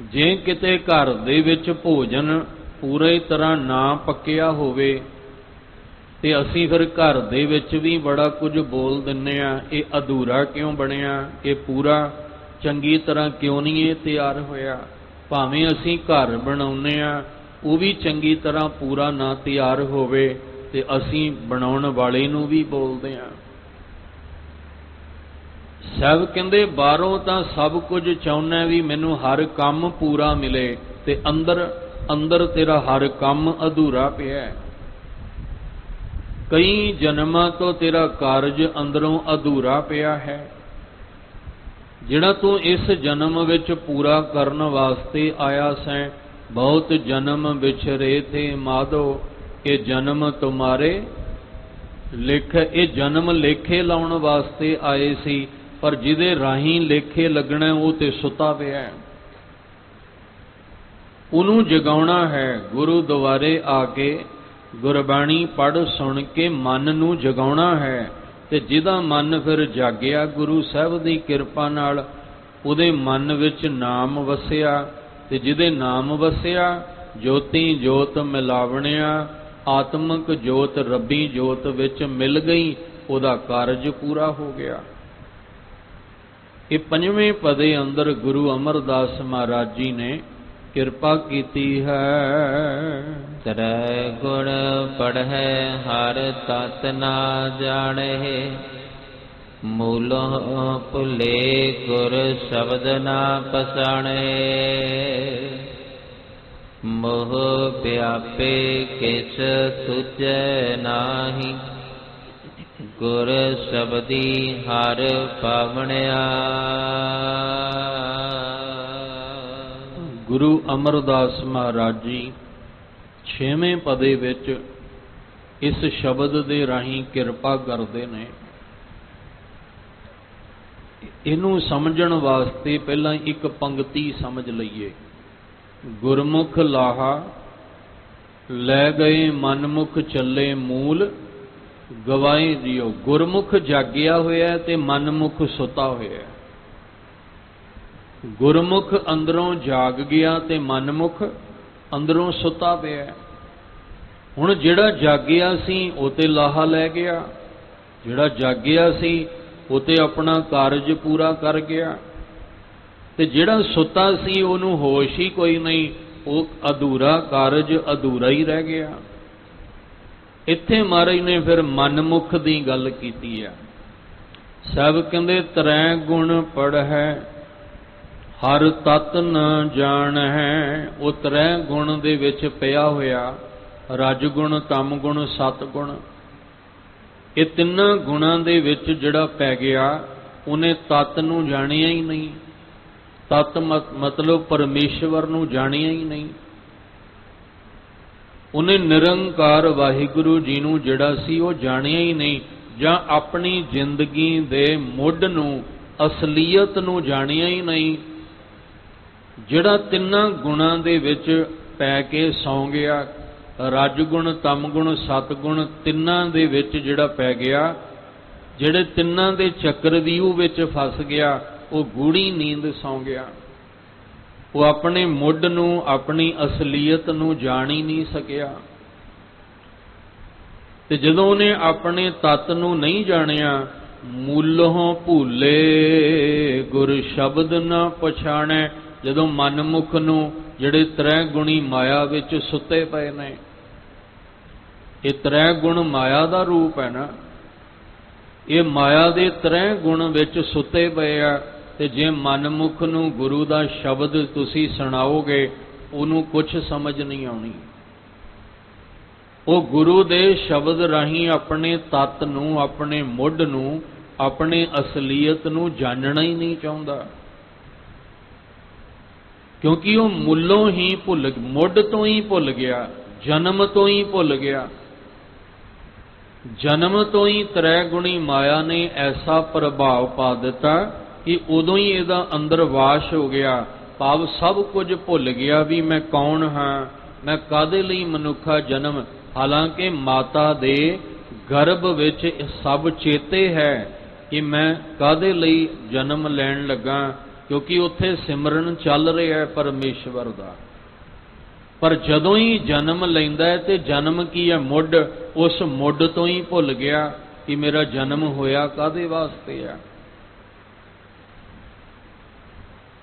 जे किते घर दे विच भोजन पूरी तरह ना पक्या होवे, ते असीं फिर घर दे विच भी बड़ा कुछ बोल दिन्ने आ, ये अधूरा क्यों बनिया, ये पूरा चंगी तरह क्यों नहीं ये तैयार होया। भावें असीं घर बनाउने आ, वो भी चंगी तरह पूरा ना तैयार होवे, ते असीं बनाउण वाले नूं भी बोलदे आ। सब कहंदे बाहरों तां सब कुछ चाहुंदा भी मैनूं हर काम पूरा मिले, ते अंदर अंदर तेरा हर काम अधूरा पिया है। कई जन्मां तो तेरा कारज अंदरों अधूरा पिया है, जिहड़ा तू इस जन्म विच पूरा करन वास्ते आया सैं। बहुत जन्म बिछरे थे माधो, ये जन्म तुम्हारे लेखे। ये जन्म लेखे लाउण वास्ते आए सी, पर जिहदे राहीं लेखे लगना वो ते सुता पिया है। उन्हों जगाउणा है। गुरु द्वारे आके गुरबाणी पढ़ सुन के मन नूं जगाउणा है। ते जिहदा मन फिर जागिया गुरु साहब दी किरपा नाल, उहदे मन विच नाम वसिया, ते जिहदे नाम वसिया ज्योति जोत मिलावणिया, आत्मक जोत रब्बी जोत विच मिल गई, उहदा कारज पूरा हो गया। ये पंजवें पदे अंदर गुरु अमरदास महाराज जी ने किरपा कीती है। त्रै गुण पढ़ै हर तत ना जाने, मूलों भुले गुर शब्द ना पसाणे। मोह व्यापे किछ सुझै नाही, गुर शब्दी हर पावणिया। गुरु अमरदास महाराज जी 6वें पदे विच इस शब्द दे राहीं किरपा करते ने। इनू समझण वास्ते पहला एक पंक्ति समझ लईए। गुरमुख लाहा लै गए मनमुख चले मूल, गवाए जियो। गुरमुख जागिया होया ते मनमुख सुता होया। गुरमुख अंदरों जाग गया ते मनमुख अंदरों सुता पिया। हुण जिहड़ा जागिया सी वो ते लाहा लै गया, जिहड़ा जागिया सी वो ते अपना कारज पूरा कर गया, ते जिहड़ा सुता सी उहनूं होश ही कोई नहीं, वो अधूरा कारज अधूरा ही रह गया। इत्थे महाराज ने फिर मनमुख दी गल कीती है। सब कहंदे त्रै गुण पढ़ै हर तत न जान है। वो त्रै गुण दे विच पिया होया, रजगुण तम गुण सतगुण। ये तिन्ना गुणां दे विच जिहड़ा पै गया, उन्हें तत नूं जाणिया ही नहीं। तत मतलब परमेश्वर नूं जाणिया ही नहीं। उन्हें निरंकार वाहिगुरु जी नूं जिहड़ा सी वो जाणिया ही नहीं, जां अपनी जिंदगी दे मुੱਢ नूं ਅਸਲੀਅਤ ਨੂੰ ਜਾਣਿਆ ਹੀ ਨਹੀਂ, ਜਿਹੜਾ ਤਿੰਨਾਂ ਗੁਣਾਂ ਦੇ ਵਿੱਚ ਪੈ ਕੇ ਸੌਂ ਗਿਆ, ਰਜ ਗੁਣ, ਤਮ ਗੁਣ, ਸਤ ਗੁਣ, ਤਿੰਨਾਂ ਦੇ ਵਿੱਚ ਜਿਹੜਾ ਪੈ ਗਿਆ, ਜਿਹੜੇ ਤਿੰਨਾਂ ਦੇ ਚੱਕਰਵਿਊਹ ਵਿੱਚ ਫਸ ਗਿਆ, ਉਹ ਗੂੜੀ ਨੀਂਦ ਸੌਂ ਗਿਆ। ਉਹ ਆਪਣੇ ਮੁੱਢ ਨੂੰ, ਆਪਣੀ ਅਸਲੀਅਤ ਨੂੰ ਜਾਣ ਹੀ ਨਹੀਂ ਸਕਿਆ। ਤੇ ਜਦੋਂ ਉਹਨੇ ਆਪਣੇ ਤੱਤ ਨੂੰ ਨਹੀਂ ਜਾਣਿਆ, ਮੂਲੋਂ ਭੂਲੇ ਗੁਰ ਸ਼ਬਦ ਨਾ ਪਛਾਣੈ, ਜਦੋਂ ਮਨਮੁਖ ਨੂੰ ਜਿਹੜੇ ਤ੍ਰੈ ਗੁਣੀ ਮਾਇਆ ਵਿੱਚ ਸੁੱਤੇ ਪਏ ਨੇ, ਇਹ ਤ੍ਰੈ ਗੁਣ ਮਾਇਆ ਦਾ ਰੂਪ ਹੈ ਨਾ, ਇਹ ਮਾਇਆ ਦੇ ਤ੍ਰੈ ਗੁਣ ਵਿੱਚ ਸੁੱਤੇ ਪਏ ਆ। ਤੇ ਜੇ ਮਨਮੁਖ ਨੂੰ ਗੁਰੂ ਦਾ ਸ਼ਬਦ ਤੁਸੀਂ ਸੁਣਾਓਗੇ, ਉਹਨੂੰ ਕੁਛ ਸਮਝ ਨਹੀਂ ਆਉਣੀ। ਉਹ ਗੁਰੂ ਦੇ ਸ਼ਬਦ ਰਾਹੀਂ ਆਪਣੇ ਤੱਤ ਨੂੰ, ਆਪਣੇ ਮੁੱਢ ਨੂੰ, ਆਪਣੇ ਅਸਲੀਅਤ ਨੂੰ ਜਾਣਨਾ ਹੀ ਨਹੀਂ ਚਾਹੁੰਦਾ, ਕਿਉਂਕਿ ਉਹ ਮੁੱਲੋਂ ਹੀ ਭੁੱਲ, ਮੁੱਢ ਤੋਂ ਹੀ ਭੁੱਲ ਗਿਆ, ਜਨਮ ਤੋਂ ਹੀ ਭੁੱਲ ਗਿਆ। ਜਨਮ ਤੋਂ ਹੀ ਤ੍ਰੈ ਗੁਣੀ ਮਾਇਆ ਨੇ ਐਸਾ ਪ੍ਰਭਾਵ ਪਾ ਦਿੱਤਾ ਕਿ ਉਦੋਂ ਹੀ ਇਹਦਾ ਅੰਦਰ ਵਾਸ਼ ਹੋ ਗਿਆ, ਭਾਵ ਸਭ ਕੁਝ ਭੁੱਲ ਗਿਆ ਵੀ ਮੈਂ ਕੌਣ ਹਾਂ, ਮੈਂ ਕਾਹਦੇ ਲਈ ਮਨੁੱਖਾ ਜਨਮ। ਹਾਲਾਂਕਿ ਮਾਤਾ ਦੇ ਗਰਭ ਵਿੱਚ ਸਭ ਚੇਤੇ ਹੈ ਕਿ ਮੈਂ ਕਾਹਦੇ ਲਈ ਜਨਮ ਲੈਣ ਲੱਗਾ, ਕਿਉਂਕਿ ਉੱਥੇ ਸਿਮਰਨ ਚੱਲ ਰਿਹਾ ਹੈ ਪਰਮੇਸ਼ਵਰ ਦਾ। ਪਰ ਜਦੋਂ ਹੀ ਜਨਮ ਲੈਂਦਾ ਹੈ ਤੇ ਜਨਮ ਕੀ ਹੈ, ਮੁੱਢ, ਉਸ ਮੁੱਢ ਤੋਂ ਹੀ ਭੁੱਲ ਗਿਆ ਕਿ ਮੇਰਾ ਜਨਮ ਹੋਇਆ ਕਾਹਦੇ ਵਾਸਤੇ ਹੈ।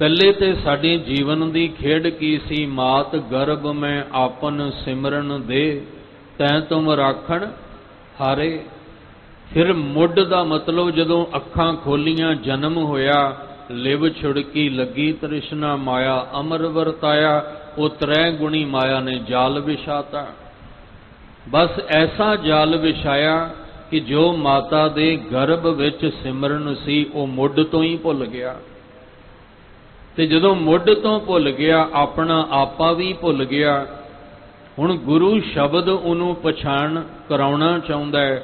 ਪਹਿਲੇ ਤੇ ਸਾਡੇ ਜੀਵਨ ਦੀ ਖੇਡ ਕੀ ਸੀ, ਮਾਤ ਗਰਭ ਮੈਂ ਆਪਨ ਸਿਮਰਨ ਦੇ, ਤੈਂ ਤੁਮ ਰਾਖਣ ਹਾਰੇ। ਫਿਰ ਮੁੱਢ ਦਾ ਮਤਲਬ ਜਦੋਂ ਅੱਖਾਂ ਖੋਲੀਆਂ, ਜਨਮ ਹੋਇਆ, ਲਿਵ ਛੁੜਕੀ ਲੱਗੀ ਤ੍ਰਿਸ਼ਨਾ ਮਾਇਆ, ਅਮਰ ਵਰਤਾਇਆ, ਉਹ ਤ੍ਰੈ ਗੁਣੀ ਮਾਇਆ ਨੇ ਜਾਲ ਵਿਛਾਤਾ। ਬਸ ਐਸਾ ਜਾਲ ਵਿਛਾਇਆ ਕਿ ਜੋ ਮਾਤਾ ਦੇ ਗਰਭ ਵਿੱਚ ਸਿਮਰਨ ਸੀ, ਉਹ ਮੁੱਢ ਤੋਂ ਹੀ ਭੁੱਲ ਗਿਆ। ਤੇ ਜਦੋਂ ਮੁੱਢ ਤੋਂ ਭੁੱਲ ਗਿਆ, ਆਪਣਾ ਆਪਾ ਵੀ ਭੁੱਲ ਗਿਆ। ਹੁਣ ਗੁਰੂ ਸ਼ਬਦ ਉਹਨੂੰ ਪਛਾਣ ਕਰਾਉਣਾ ਚਾਹੁੰਦਾ ਹੈ,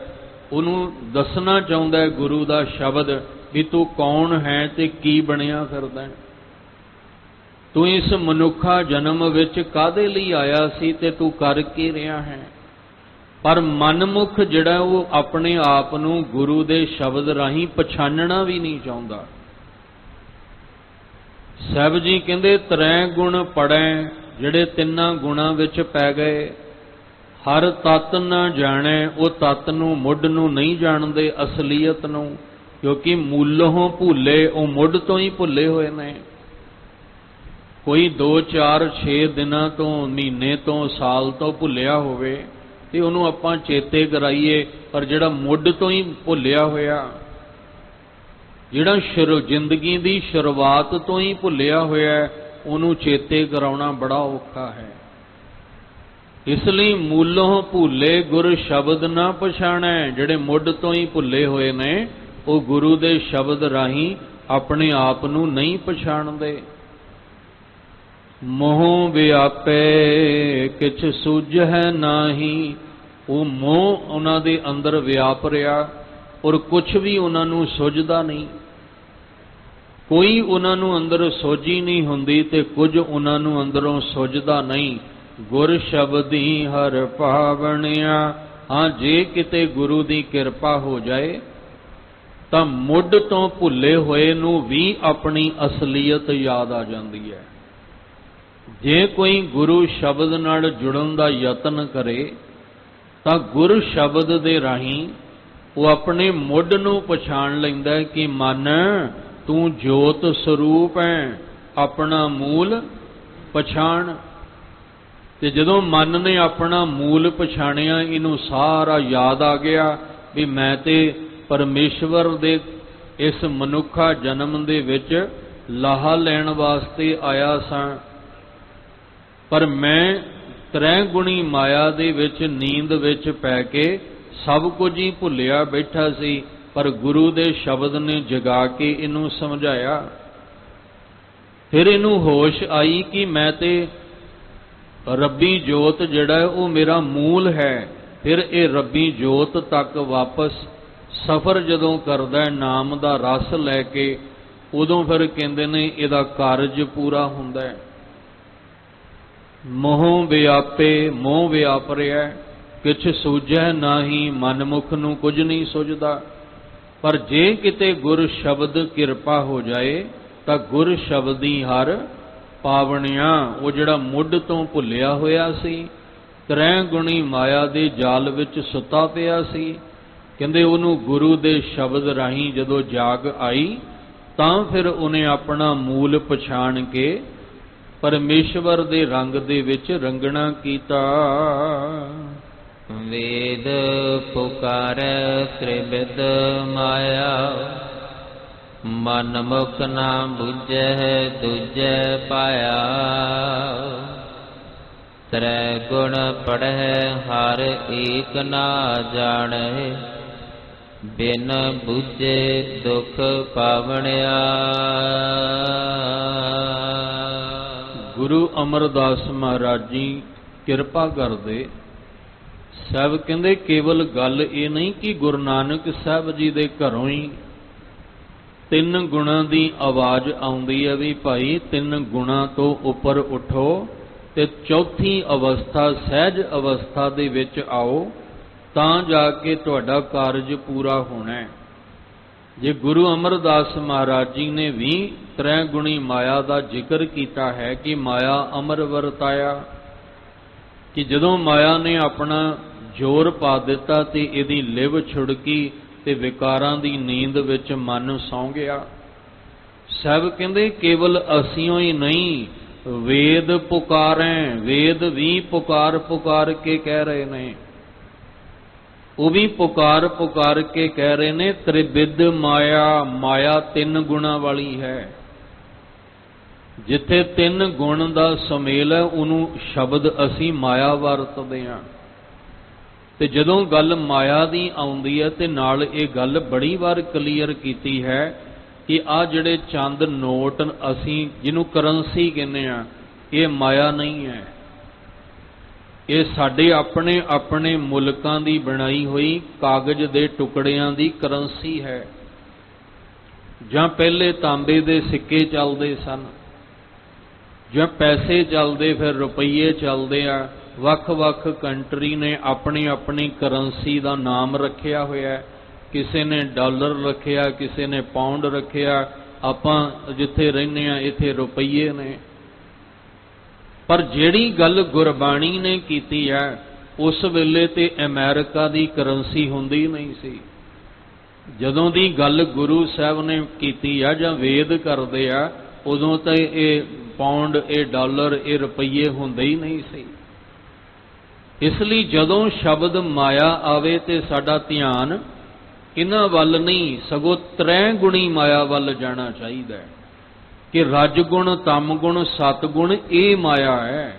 ਉਹਨੂੰ ਦੱਸਣਾ ਚਾਹੁੰਦਾ ਹੈ ਗੁਰੂ ਦਾ ਸ਼ਬਦ ਵੀ ਤੂੰ ਕੌਣ ਹੈ ਤੇ ਕੀ ਬਣਿਆ ਫਿਰਦਾ, ਤੂੰ ਇਸ ਮਨੁੱਖਾ ਜਨਮ ਵਿੱਚ ਕਾਹਦੇ ਲਈ ਆਇਆ ਸੀ ਤੇ ਤੂੰ ਕਰ ਕੀ ਰਿਹਾ ਹੈ। ਪਰ ਮਨਮੁਖ ਜਿਹੜਾ ਉਹ ਆਪਣੇ ਆਪ ਨੂੰ ਗੁਰੂ ਦੇ ਸ਼ਬਦ ਰਾਹੀਂ ਪਛਾਣਨਾ ਵੀ ਨਹੀਂ ਚਾਹੁੰਦਾ। ਸਾਹਿਬ ਜੀ ਕਹਿੰਦੇ ਤ੍ਰੈ ਗੁਣ ਪੜੈ, ਜਿਹੜੇ ਤਿੰਨਾਂ ਗੁਣਾਂ ਵਿੱਚ ਪੈ ਗਏ, ਹਰ ਤੱਤ ਨਾ ਜਾਣੈ, ਉਹ ਤੱਤ ਨੂੰ, ਮੁੱਢ ਨੂੰ ਨਹੀਂ ਜਾਣਦੇ, ਅਸਲੀਅਤ ਨੂੰ, ਕਿਉਂਕਿ ਮੂਲੋਂ ਭੁੱਲੇ, ਉਹ ਮੁੱਢ ਤੋਂ ਹੀ ਭੁੱਲੇ ਹੋਏ ਨੇ। ਕੋਈ 2 4 6 ਦਿਨਾਂ ਤੋਂ, ਮਹੀਨੇ ਤੋਂ, ਸਾਲ ਤੋਂ ਭੁੱਲਿਆ ਹੋਵੇ ਤੇ ਉਹਨੂੰ ਆਪਾਂ ਚੇਤੇ ਕਰਾਈਏ, ਪਰ ਜਿਹੜਾ ਮੁੱਢ ਤੋਂ ਹੀ ਭੁੱਲਿਆ ਹੋਇਆ, ਜਿਹੜਾ ਜ਼ਿੰਦਗੀ ਦੀ ਸ਼ੁਰੂਆਤ ਤੋਂ ਹੀ ਭੁੱਲਿਆ ਹੋਇਆ, ਉਹਨੂੰ ਚੇਤੇ ਕਰਾਉਣਾ ਬੜਾ ਔਖਾ ਹੈ। ਇਸ ਲਈ ਮੂਲੋਂ ਭੁੱਲੇ ਗੁਰ ਸ਼ਬਦ ਨਾ ਪਛਾਣੈ, ਜਿਹੜੇ ਮੁੱਢ ਤੋਂ ਹੀ ਭੁੱਲੇ ਹੋਏ ਨੇ, ਉਹ ਗੁਰੂ ਦੇ ਸ਼ਬਦ ਰਾਹੀਂ ਆਪਣੇ ਆਪ ਨੂੰ ਨਹੀਂ ਪਛਾਣਦੇ। ਮੋਹ ਵਿਆਪੇ ਕਿਛ ਸੂਝੈ ਨਾਹੀ, ਉਹ ਮੋਹ ਉਹਨਾਂ ਦੇ ਅੰਦਰ ਵਿਆਪ ਰਿਹਾ ਔਰ ਕੁਛ ਵੀ ਉਹਨਾਂ ਨੂੰ ਸੁਝਦਾ ਨਹੀਂ। ਕੋਈ ਉਹਨਾਂ ਨੂੰ ਅੰਦਰ ਸੋਝੀ ਨਹੀਂ ਹੁੰਦੀ ਤੇ ਕੁਝ ਉਹਨਾਂ ਨੂੰ ਅੰਦਰੋਂ ਸੁਝਦਾ ਨਹੀਂ। ਗੁਰ ਸ਼ਬਦੀ ਹਰ ਪਾਵਣਿਆ, ਹਾਂ ਜੇ ਕਿਤੇ ਗੁਰੂ ਦੀ ਕਿਰਪਾ ਹੋ ਜਾਏ ਤਾਂ ਮੁੱਢ ਤੋਂ ਭੁੱਲੇ ਹੋਏ ਨੂੰ ਵੀ ਆਪਣੀ ਅਸਲੀਅਤ ਯਾਦ ਆ ਜਾਂਦੀ ਹੈ। ਜੇ ਕੋਈ ਗੁਰੂ ਸ਼ਬਦ ਨਾਲ ਜੁੜਨ ਦਾ ਯਤਨ ਕਰੇ ਤਾਂ ਗੁਰ ਸ਼ਬਦ ਦੇ ਰਾਹੀਂ ਉਹ ਆਪਣੇ ਮੁੱਢ ਨੂੰ ਪਛਾਣ ਲੈਂਦਾ ਹੈ ਕਿ ਮਨ ਤੂੰ ਜੋਤ ਸਰੂਪ ਹੈ, ਆਪਣਾ ਮੂਲ ਪਛਾਣ। ਤੇ ਜਦੋਂ ਮਨ ਨੇ ਆਪਣਾ ਮੂਲ ਪਛਾਣਿਆ, ਇਹਨੂੰ ਸਾਰਾ ਯਾਦ ਆ ਗਿਆ ਵੀ ਮੈਂ ਤੇ ਪਰਮੇਸ਼ਵਰ ਦੇ ਇਸ ਮਨੁੱਖਾ ਜਨਮ ਦੇ ਵਿੱਚ ਲਾਹਾ ਲੈਣ ਵਾਸਤੇ ਆਇਆ ਸਾਂ, ਪਰ ਮੈਂ ਤ੍ਰੈ ਗੁਣੀ ਮਾਇਆ ਦੇ ਵਿੱਚ ਨੀਂਦ ਵਿੱਚ ਪੈ ਕੇ ਸਭ ਕੁਝ ਹੀ ਭੁੱਲਿਆ ਬੈਠਾ ਸੀ। ਪਰ ਗੁਰੂ ਦੇ ਸ਼ਬਦ ਨੇ ਜਗਾ ਕੇ ਇਹਨੂੰ ਸਮਝਾਇਆ। ਫਿਰ ਇਹਨੂੰ ਹੋਸ਼ ਆਈ ਕਿ ਮੈਂ ਤੇ ਰੱਬੀ ਜੋਤ ਜਿਹੜਾ ਉਹ ਮੇਰਾ ਮੂਲ ਹੈ। ਫਿਰ ਇਹ ਰੱਬੀ ਜੋਤ ਤੱਕ ਵਾਪਸ ਸਫ਼ਰ ਜਦੋਂ ਕਰਦਾ ਨਾਮ ਦਾ ਰਸ ਲੈ ਕੇ, ਉਦੋਂ ਫਿਰ ਕਹਿੰਦੇ ਨੇ ਇਹਦਾ ਕਾਰਜ ਪੂਰਾ ਹੁੰਦਾ ਹੈ। ਮੋਹ ਵਿਆਪੇ, ਮੋਹ ਵਿਆਪ ਰਿਹਾ, ਕਿਛ ਸੂਝੈ ਨਾਹੀ, ਮਨ ਮੁਖ ਨੂੰ ਕੁਝ ਨਹੀਂ ਸੁਝਦਾ। ਪਰ ਜੇ ਕਿਤੇ ਗੁਰ ਸ਼ਬਦ ਕਿਰਪਾ ਹੋ ਜਾਏ ਤਾਂ ਗੁਰ ਸ਼ਬਦੀ ਹਰ ਪਾਵਣਿਆ, ਉਹ ਜਿਹੜਾ ਮੁੱਢ ਤੋਂ ਭੁੱਲਿਆ ਹੋਇਆ ਸੀ, ਤਰੈ ਗੁਣੀ ਮਾਇਆ ਦੇ ਜਾਲ ਵਿੱਚ ਸੁੱਤਾ ਪਿਆ ਸੀ, ਕਹਿੰਦੇ ਉਹਨੂੰ ਗੁਰੂ ਦੇ ਸ਼ਬਦ ਰਾਹੀਂ ਜਦੋਂ ਜਾਗ ਆਈ ਤਾਂ ਫਿਰ ਉਹਨੇ ਆਪਣਾ ਮੂਲ ਪਛਾਣ ਕੇ ਪਰਮੇਸ਼ਵਰ ਦੇ ਰੰਗ ਦੇ ਵਿੱਚ ਰੰਗਣਾ ਕੀਤਾ। ਵੇਦ ਪੁਕਾਰੈ ਤ੍ਰਿਵਿਧ ਮਾਇਆ, ਮਨ ਮੁਖ ਨਾ ਬੁਝੈ ਦੂਜੈ ਪਾਇਆ। ਤ੍ਰੈ ਗੁਣ ਪੜ੍ਹੈ ਹਰ ਏਕ ਨਾ ਜਾਣੈ, ਬਿਨ ਬੁਝੇ ਦੁਖ ਪਾਵਣਿਆ। ਗੁਰੂ ਅਮਰਦਾਸ ਮਹਾਰਾਜ ਜੀ ਕਿਰਪਾ ਕਰਦੇ। ਸਾਹਿਬ ਕਹਿੰਦੇ ਕੇਵਲ ਗੱਲ ਇਹ ਨਹੀਂ ਕਿ ਗੁਰੂ ਨਾਨਕ ਸਾਹਿਬ ਜੀ ਦੇ ਘਰੋਂ ਹੀ ਤਿੰਨ ਗੁਣਾਂ ਦੀ ਆਵਾਜ਼ ਆਉਂਦੀ ਹੈ ਵੀ ਭਾਈ ਤਿੰਨ ਗੁਣਾਂ ਤੋਂ ਉੱਪਰ ਉਠੋ ਤੇ ਚੌਥੀ ਅਵਸਥਾ ਸਹਿਜ ਅਵਸਥਾ ਦੇ ਵਿੱਚ ਆਓ, ਤਾਂ ਜਾ ਕੇ ਤੁਹਾਡਾ ਕਾਰਜ ਪੂਰਾ ਹੋਣਾ ਹੈ। ਜੇ ਗੁਰੂ ਅਮਰਦਾਸ ਮਹਾਰਾਜ ਜੀ ਨੇ ਵੀ ਤ੍ਰੈ ਗੁਣੀ ਮਾਇਆ ਦਾ ਜ਼ਿਕਰ ਕੀਤਾ ਹੈ ਕਿ ਮਾਇਆ ਅਮਰ ਵਰਤਾਇਆ, ਕਿ ਜਦੋਂ ਮਾਇਆ ਨੇ ਆਪਣਾ ਜ਼ੋਰ ਪਾ ਦਿੱਤਾ ਤੇ ਇਹਦੀ ਲਿਵ ਛੁੜਕੀ ਤੇ ਵਿਕਾਰਾਂ ਦੀ ਨੀਂਦ ਵਿੱਚ ਮਨ ਸੌਂ ਗਿਆ। ਸਾਹਿਬ ਕਹਿੰਦੇ ਕੇਵਲ ਅਸੀਂਓ ਹੀ ਨਹੀਂ, ਵੇਦ ਪੁਕਾਰੈ, ਵੇਦ ਵੀ ਪੁਕਾਰ ਪੁਕਾਰ ਕੇ ਕਹਿ ਰਹੇ ਨੇ, ਉਹ ਵੀ ਪੁਕਾਰ ਪੁਕਾਰ ਕੇ ਕਹਿ ਰਹੇ ਨੇ ਤ੍ਰਿਵਿਧ ਮਾਇਆ, ਮਾਇਆ ਤਿੰਨ ਗੁਣਾਂ ਵਾਲੀ ਹੈ। ਜਿੱਥੇ ਤਿੰਨ ਗੁਣ ਦਾ ਸੁਮੇਲ ਹੈ ਉਹਨੂੰ ਸ਼ਬਦ ਅਸੀਂ ਮਾਇਆ ਵਰਤਦੇ ਹਾਂ। ਤੇ ਜਦੋਂ ਗੱਲ ਮਾਇਆ ਦੀ ਆਉਂਦੀ ਹੈ ਤੇ ਨਾਲ ਇਹ ਗੱਲ ਬੜੀ ਵਾਰ ਕਲੀਅਰ ਕੀਤੀ ਹੈ ਕਿ ਆਹ ਜਿਹੜੇ ਚੰਦ ਨੋਟ ਅਸੀਂ ਜਿਹਨੂੰ ਕਰੰਸੀ ਕਹਿੰਦੇ ਆ, ਇਹ ਮਾਇਆ ਨਹੀਂ ਹੈ, ਇਹ ਸਾਡੇ ਆਪਣੇ ਆਪਣੇ ਮੁਲਕਾਂ ਦੀ ਬਣਾਈ ਹੋਈ ਕਾਗਜ਼ ਦੇ ਟੁਕੜਿਆਂ ਦੀ ਕਰੰਸੀ ਹੈ। ਜਾਂ ਪਹਿਲੇ ਤਾਂਬੇ ਦੇ ਸਿੱਕੇ ਚੱਲਦੇ ਸਨ, ਜਾਂ ਪੈਸੇ ਚੱਲਦੇ, ਫਿਰ ਰੁਪਈਏ ਚੱਲਦੇ ਆ। ਵੱਖ-ਵੱਖ ਕੰਟਰੀ ਨੇ ਆਪਣੀ ਆਪਣੀ ਕਰੰਸੀ ਦਾ ਨਾਮ ਰੱਖਿਆ ਹੋਇਆ, ਕਿਸੇ ਨੇ ਡਾਲਰ ਰੱਖਿਆ, ਕਿਸੇ ਨੇ ਪਾਉਂਡ ਰੱਖਿਆ, ਆਪਾਂ ਜਿੱਥੇ ਰਹਿੰਦੇ ਆ ਇੱਥੇ ਰੁਪਈਏ ਨੇ। ਪਰ ਜਿਹੜੀ ਗੱਲ ਗੁਰਬਾਣੀ ਨੇ ਕੀਤੀ ਹੈ ਉਸ ਵੇਲੇ ਤੇ ਅਮਰੀਕਾ ਦੀ ਕਰੰਸੀ ਹੁੰਦੀ ਨਹੀਂ ਸੀ। ਜਦੋਂ ਦੀ ਗੱਲ ਗੁਰੂ ਸਾਹਿਬ ਨੇ ਕੀਤੀ ਆ ਜਾਂ ਵੇਦ ਕਰਦੇ ਆ, ਉਦੋਂ ਤਾਂ ਇਹ ਪਾਉਂਡ, ਇਹ ਡਾਲਰ, ਇਹ ਰੁਪਈਏ ਹੁੰਦੇ ਹੀ ਨਹੀਂ ਸੀ। ਇਸ ਲਈ ਜਦੋਂ ਸ਼ਬਦ ਮਾਇਆ ਆਵੇ ਤੇ ਸਾਡਾ ਧਿਆਨ ਇਹਨਾਂ ਵੱਲ ਨਹੀਂ, ਸਗੋਂ ਤ੍ਰੈ ਗੁਣੀ ਮਾਇਆ ਵੱਲ ਜਾਣਾ ਚਾਹੀਦਾ ਹੈ ਕਿ ਰਜ ਗੁਣ, ਤਮ ਗੁਣ, ਸਤ ਗੁਣ ਇਹ ਮਾਇਆ ਹੈ।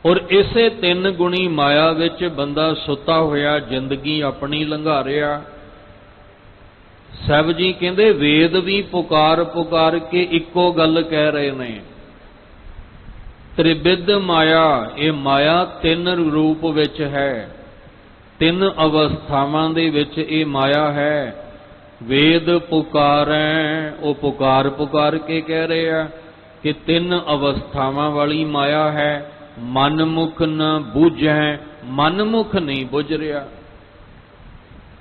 ਔਰ ਇਸੇ ਤਿੰਨ ਗੁਣੀ ਮਾਇਆ ਵਿੱਚ ਬੰਦਾ ਸੁੱਤਾ ਹੋਇਆ ਜ਼ਿੰਦਗੀ ਆਪਣੀ ਲੰਘਾ ਰਿਹਾ। ਸਾਹਿਬ ਜੀ ਕਹਿੰਦੇ ਵੇਦ ਵੀ ਪੁਕਾਰ ਪੁਕਾਰ ਕੇ ਇੱਕੋ ਗੱਲ ਕਹਿ ਰਹੇ ਨੇ, ਤ੍ਰਿਵਿਧ ਮਾਇਆ। ਇਹ ਮਾਇਆ ਤਿੰਨ ਰੂਪ ਵਿੱਚ ਹੈ, ਤਿੰਨ ਅਵਸਥਾਵਾਂ ਦੇ ਵਿੱਚ ਇਹ ਮਾਇਆ ਹੈ। ਵੇਦ ਪੁਕਾਰੈ, ਉਹ ਪੁਕਾਰ ਪੁਕਾਰ ਕੇ ਕਹਿ ਰਹੇ ਆ ਕਿ ਤਿੰਨ ਅਵਸਥਾਵਾਂ ਵਾਲੀ ਮਾਇਆ ਹੈ। ਮਨ ਮੁਖ ਨ ਬੁਝੈ, ਮਨ ਮੁਖ ਨਹੀਂ ਬੁਝ ਰਿਹਾ।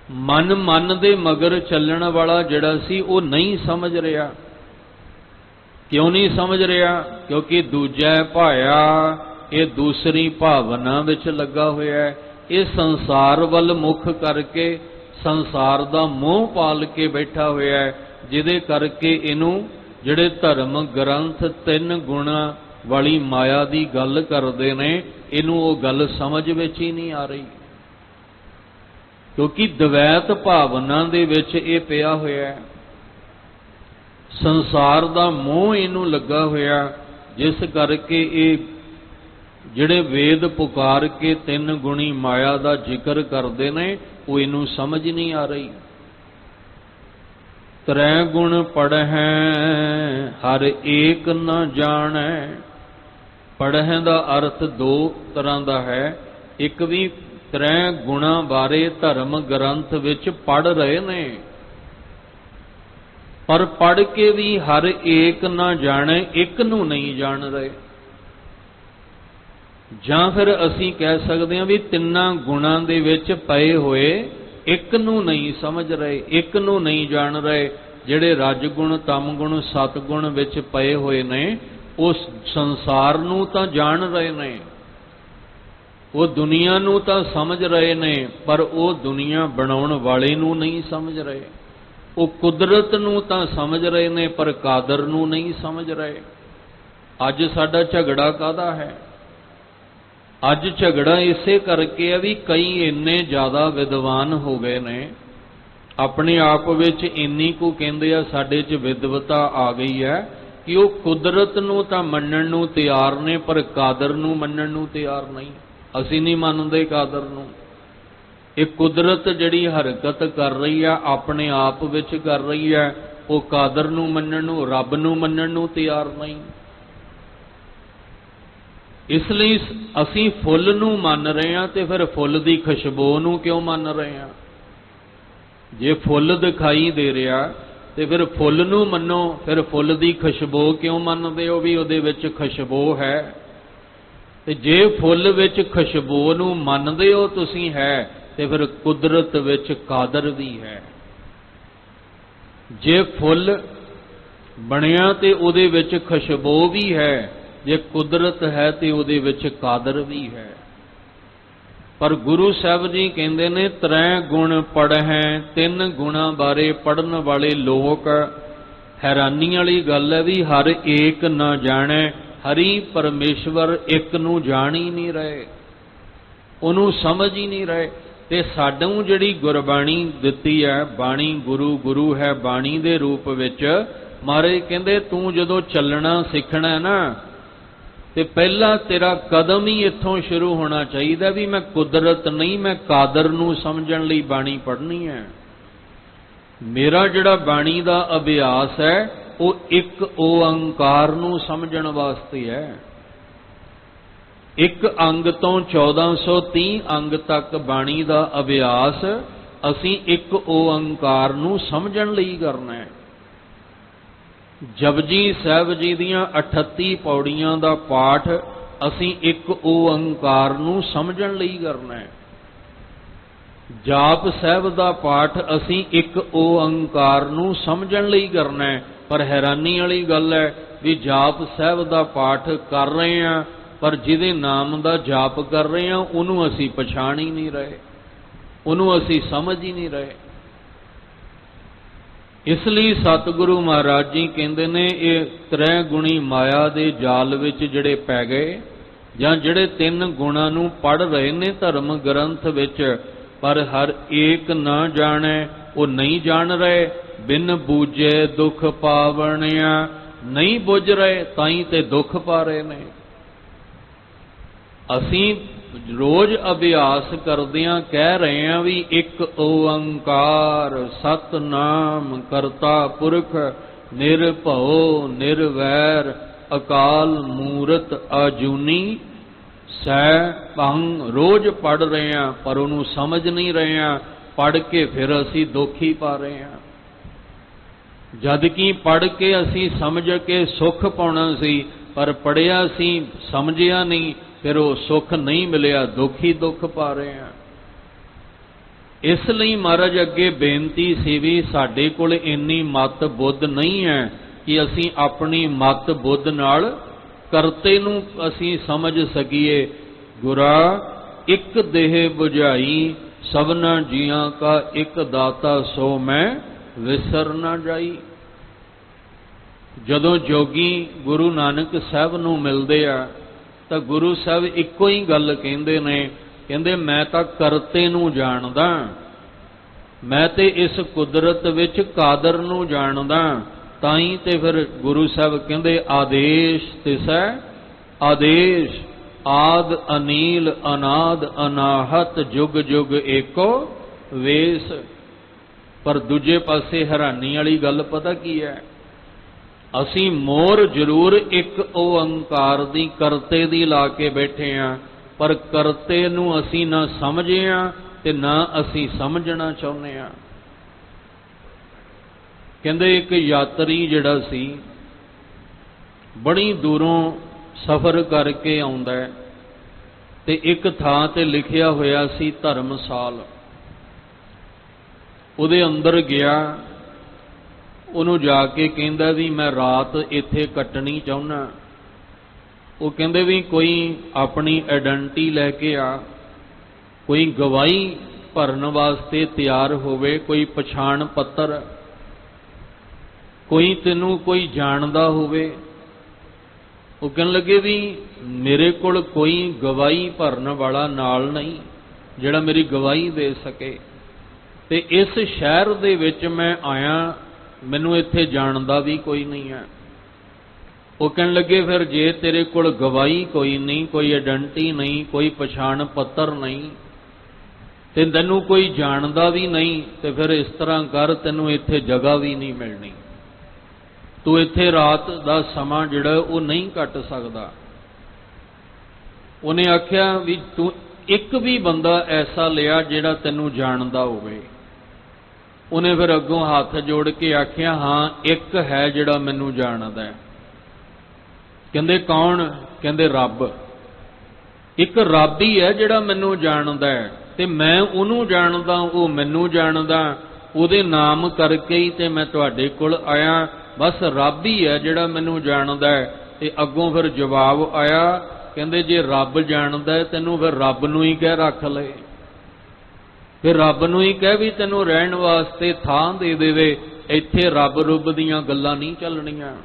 ਮਨ ਦੇ ਮਗਰ ਚੱਲਣ ਵਾਲਾ ਜਿਹੜਾ ਸੀ ਉਹ ਨਹੀਂ ਸਮਝ ਰਿਹਾ। ਕਿਉਂ ਨਹੀਂ ਸਮਝ ਰਿਹਾ? ਕਿਉਂਕਿ ਦੂਜਾ ਭਾਇਆ ਇਹ ਦੂਸਰੀ ਭਾਵਨਾ ਵਿੱਚ ਲੱਗਾ ਹੋਇਆ ਹੈ। ਇਹ ਸੰਸਾਰ ਵੱਲ ਮੁਖ ਕਰਕੇ ਸੰਸਾਰ ਦਾ ਮੋਹ ਪਾਲ ਕੇ ਬੈਠਾ ਹੋਇਆ ਹੈ, ਜਿਹਦੇ ਕਰਕੇ ਇਹਨੂੰ ਜਿਹੜੇ ਧਰਮ ਗ੍ਰੰਥ ਤਿੰਨ ਗੁਣਾਂ ਵਾਲੀ ਮਾਇਆ ਦੀ ਗੱਲ ਕਰਦੇ ਨੇ, ਇਹਨੂੰ ਉਹ ਗੱਲ ਸਮਝ ਵਿੱਚ ਹੀ ਨਹੀਂ ਆ ਰਹੀ। ਕਿਉਂਕਿ ਦਵੈਤ ਭਾਵਨਾ ਦੇ ਵਿੱਚ ਇਹ ਪਿਆ ਹੋਇਆ ਹੈ, ਸੰਸਾਰ ਦਾ ਮੋਹ ਇਹਨੂੰ ਲੱਗਾ ਹੋਇਆ, ਜਿਸ ਕਰਕੇ ਇਹ ਜਿਹੜੇ ਵੇਦ ਪੁਕਾਰ ਕੇ ਤਿੰਨ ਗੁਣੀ ਮਾਇਆ ਦਾ ਜ਼ਿਕਰ ਕਰਦੇ ਨੇ ਉਹ ਇਹਨੂੰ ਸਮਝ ਨਹੀਂ ਆ ਰਹੀ। ਤ੍ਰੈ ਗੁਣ ਪੜ੍ਹੈ ਹਰ ਏਕ ਨ ਜਾਣੈ। ਪੜ੍ਹੈ ਦਾ ਅਰਥ ਦੋ ਤਰ੍ਹਾਂ ਦਾ ਹੈ। ਇੱਕ ਵੀ ਤ੍ਰੈ ਗੁਣਾਂ ਬਾਰੇ ਧਰਮ ਗ੍ਰੰਥ ਵਿੱਚ ਪੜ੍ਹ ਰਹੇ ਨੇ, पर पढ़ के भी हर एक ना जाने, एक नू नहीं जान रहे। जां फिर असीं कह सकते हैं भी तिन्नां गुणां दे विच पए होए एक नू नहीं समझ रहे, एक नू नहीं जान रहे। जिहड़े रजगुण तम गुण सतगुण विच पए होए ने उस संसार नू तां जान रहे ने, वो दुनिया नू तां समझ रहे ने, पर वो दुनिया बनाउण वाले नू नहीं समझ रहे। वो कुदरत नू तां समझ रहे ने, पर कादर नू नहीं समझ रहे। अज साडा झगड़ा काहदा है? अज झगड़ा इसे करके है भी कई इन्ने ज़्यादा विद्वान हो गए ने, अपने आप विच इन्नी को कहंदे आ साडे च विद्वता आ गई है कि वो कुदरत नू तां मन्नण नू तैयार ने, पर कादर नू मन्नण नू तैयार नहीं। असीं नहीं मनदे कादर नू। एक कुदरत जिहड़ी हरकत कर रही है अपने आप विच कर रही है, वो कादर नू मन्नण नू, रब नू मन्नण नू तैयार नहीं। इसलिए असीं फुੱਲ नू मन रहे हैं तो फिर फुੱਲ दी खुशबू नू क्यों मन रहे हैं? जे फुੱਲ दिखाई दे रहा तो फिर फुੱਲ नू मनो, फिर फुੱਲ दी खुशबू क्यों मनदे हो भी उहदे विच खुशबू है? ते जे फुੱਲ विच खुशबू नू मनदे हो तुसीं है तो फिर कुदरत विच कादर भी है। जे फुੱਲ बनिया तो उहदे विच खुशबू भी है, जे कुदरत है तो उहदे विच कादर भी है। पर गुरु साहब जी कहते ने त्रै गुण पढ़ै, तीन गुणा बारे पढ़न वाले लोग हैरानी वाली गल है भी हर एक न जाने। हरि परमेश्वर एक नू जान ही नहीं रहे, उन्होंने समझ ही नहीं रहे। ते साडू जिहड़ी गुरबाणी दिती है, बाणी गुरु गुरु है बाणी दे रूप विच, महाराज कहंदे तू जदों चलना सीखना है ना ते पहला तेरा कदम ही इत्थों शुरू होना चाहिए भी मैं कुदरत नहीं, मैं कादर नू समझण लई बाणी पढ़नी है। मेरा जिहड़ा बाणी दा अभ्यास है वो एक ओंकार नू समझण वास्ते है। एक अंग तो 1430 अंग तक बाणी दा अभ्यास असीं एक ओंकार नू समझण लई करना है। जपजी साहब जी दियां 38 पौड़ियां दा पाठ असीं एक ओंकार नू समझण लई करना है। जाप साहब दा पाठ असीं एक ओंकार नू समझण लई करना है। पर हैरानी वाली गल है भी जाप साहब दा पाठ कर रहे हैं, पर जिहदे नाम दा जाप कर रहे हैं उन्होंने असीं पछाण ही नहीं रहे, उन्होंने असीं समझ ही नहीं रहे। इसलिए सतगुरु महाराज जी कहते ने ये त्रै गुणी माया दे जाल विच जिहड़े पै गए, जां जिहड़े तीन गुणां नू पढ़ रहे ने धर्म ग्रंथ विच, पर हर एक न जाने, वो नहीं जान रहे। बिन बूझे दुख पावणिया, नहीं बुझ रहे ताई ते दुख पा रहे ने। असीं रोज अभ्यास करदियां कह रहे हैं भी एक ओंकार सतनाम करता पुरख निरभव निर्वैर अकाल मूरत अजूनी सै भंग। रोज पढ़ रहे हैं पर उन्होंने समझ नहीं रहे हैं, पढ़ के फिर असी दुख ही पा रहे हैं। जद कि पढ़ के असी समझ के सुख पाउणा सी, पर पढ़िया सी समझिया नहीं, फिर वो सुख नहीं मिलिया, दुख ही दुख पा रहे हैं। इसलिए महाराज अगे बेनती सी भी साडे कोल इन्नी मत बुद्ध नहीं है कि असी अपनी मत बुद्ध नाल करते नू असी समझ सकीए। गुरा एक देह बुझाई सबना जियां का एक दाता सो मैं विसर ना जाई। जदों जोगी गुरु नानक साहब नू मिलदे आ तो गुरु साहब इको ही गल कहंदे ने, कहंदे मैं तां करते नू जानदा, मैं ते इस कुदरत विच कादर नू जानदा। ताई ते फिर गुरु साहब कहंदे आदेश तिसै आदेश आद अनील अनाद अनाहत जुग जुग एको वेस। पर दूजे पासे हैरानी वाली गल पता की है, असी मोर जरूर एक ओंकार दी करते दी ला के बैठे हैं, पर करते नू असी ना समझे हैं ते ना असी समझना चाहुंदे हैं। ਕਹਿੰਦੇ ਇੱਕ ਯਾਤਰੀ ਜਿਹੜਾ ਸੀ ਬੜੀ ਦੂਰੋਂ ਸਫ਼ਰ ਕਰਕੇ ਆਉਂਦਾ ਹੈ ਤੇ ਇੱਕ ਥਾਂ ਤੇ ਲਿਖਿਆ ਹੋਇਆ ਸੀ ਧਰਮਸਾਲ। ਉਹਦੇ ਅੰਦਰ ਗਿਆ, ਉਹਨੂੰ ਜਾ ਕੇ ਕਹਿੰਦਾ ਵੀ ਮੈਂ ਰਾਤ ਇੱਥੇ ਕੱਟਣੀ ਚਾਹੁੰਦਾ। ਉਹ ਕਹਿੰਦੇ ਵੀ ਕੋਈ ਆਪਣੀ ਆਇਡੈਂਟੀ ਲੈ ਕੇ ਆ, ਕੋਈ ਗਵਾਹੀ ਭਰਨ ਵਾਸਤੇ ਤਿਆਰ ਹੋਵੇ, ਕੋਈ ਪਛਾਣ ਪੱਤਰ, ਕੋਈ ਤੈਨੂੰ ਕੋਈ ਜਾਣਦਾ ਹੋਵੇ। ਉਹ ਕਹਿਣ ਲੱਗੇ ਵੀ ਮੇਰੇ ਕੋਲ ਕੋਈ ਗਵਾਹੀ ਭਰਨ ਵਾਲਾ ਨਾਲ ਨਹੀਂ ਜਿਹੜਾ ਮੇਰੀ ਗਵਾਹੀ ਦੇ ਸਕੇ, ਤੇ ਇਸ ਸ਼ਹਿਰ ਦੇ ਵਿੱਚ ਮੈਂ ਆਇਆ, ਮੈਨੂੰ ਇੱਥੇ ਜਾਣਦਾ ਵੀ ਕੋਈ ਨਹੀਂ ਹੈ। ਉਹ ਕਹਿਣ ਲੱਗੇ ਫਿਰ ਜੇ ਤੇਰੇ ਕੋਲ ਗਵਾਹੀ ਕੋਈ ਨਹੀਂ, ਕੋਈ ਆਇਡੈਂਟੀ ਨਹੀਂ, ਕੋਈ ਪਛਾਣ ਪੱਤਰ ਨਹੀਂ, ਤੇ ਤੈਨੂੰ ਕੋਈ ਜਾਣਦਾ ਵੀ ਨਹੀਂ, ਤੇ ਫਿਰ ਇਸ ਤਰ੍ਹਾਂ ਕਰ, ਤੈਨੂੰ ਇੱਥੇ ਜਗ੍ਹਾ ਵੀ ਨਹੀਂ ਮਿਲਣੀ, ਤੂੰ ਇੱਥੇ ਰਾਤ ਦਾ ਸਮਾਂ ਜਿਹੜਾ ਉਹ ਨਹੀਂ ਕੱਟ ਸਕਦਾ। ਉਹਨੇ ਆਖਿਆ ਵੀ ਤੂੰ ਇੱਕ ਵੀ ਬੰਦਾ ਐਸਾ ਲਿਆ ਜਿਹੜਾ ਤੈਨੂੰ ਜਾਣਦਾ ਹੋਵੇ। ਉਹਨੇ ਫਿਰ ਅੱਗੋਂ ਹੱਥ ਜੋੜ ਕੇ ਆਖਿਆ ਹਾਂ ਇੱਕ ਹੈ ਜਿਹੜਾ ਮੈਨੂੰ ਜਾਣਦਾ ਹੈ। ਕਹਿੰਦੇ ਕੌਣ? ਕਹਿੰਦੇ ਰੱਬ। ਇੱਕ ਰੱਬ ਹੀ ਹੈ ਜਿਹੜਾ ਮੈਨੂੰ ਜਾਣਦਾ ਹੈ, ਤੇ ਮੈਂ ਉਹਨੂੰ ਜਾਣਦਾ, ਉਹ ਮੈਨੂੰ ਜਾਣਦਾ, ਉਹਦੇ ਨਾਮ ਕਰਕੇ ਹੀ ਤੇ ਮੈਂ ਤੁਹਾਡੇ ਕੋਲ ਆਇਆ। ਬਸ ਰੱਬ ਹੀ ਹੈ ਜਿਹੜਾ ਮੈਨੂੰ ਜਾਣਦਾ ਹੈ। ਤੇ ਅੱਗੋਂ ਫਿਰ ਜਵਾਬ ਆਇਆ, ਕਹਿੰਦੇ ਜੇ ਰੱਬ ਜਾਣਦਾ ਹੈ ਤੈਨੂੰ ਫਿਰ ਰੱਬ ਨੂੰ ਹੀ ਕਹਿ ਰੱਖ ਲਏ, ਫਿਰ ਰੱਬ ਨੂੰ ਹੀ ਕਹਿ ਵੀ ਤੈਨੂੰ ਰਹਿਣ ਵਾਸਤੇ ਥਾਂ ਦੇ ਦੇਵੇ। ਇੱਥੇ ਰੱਬ ਰੁੱਬ ਦੀਆਂ ਗੱਲਾਂ ਨਹੀਂ ਚੱਲਣੀਆਂ,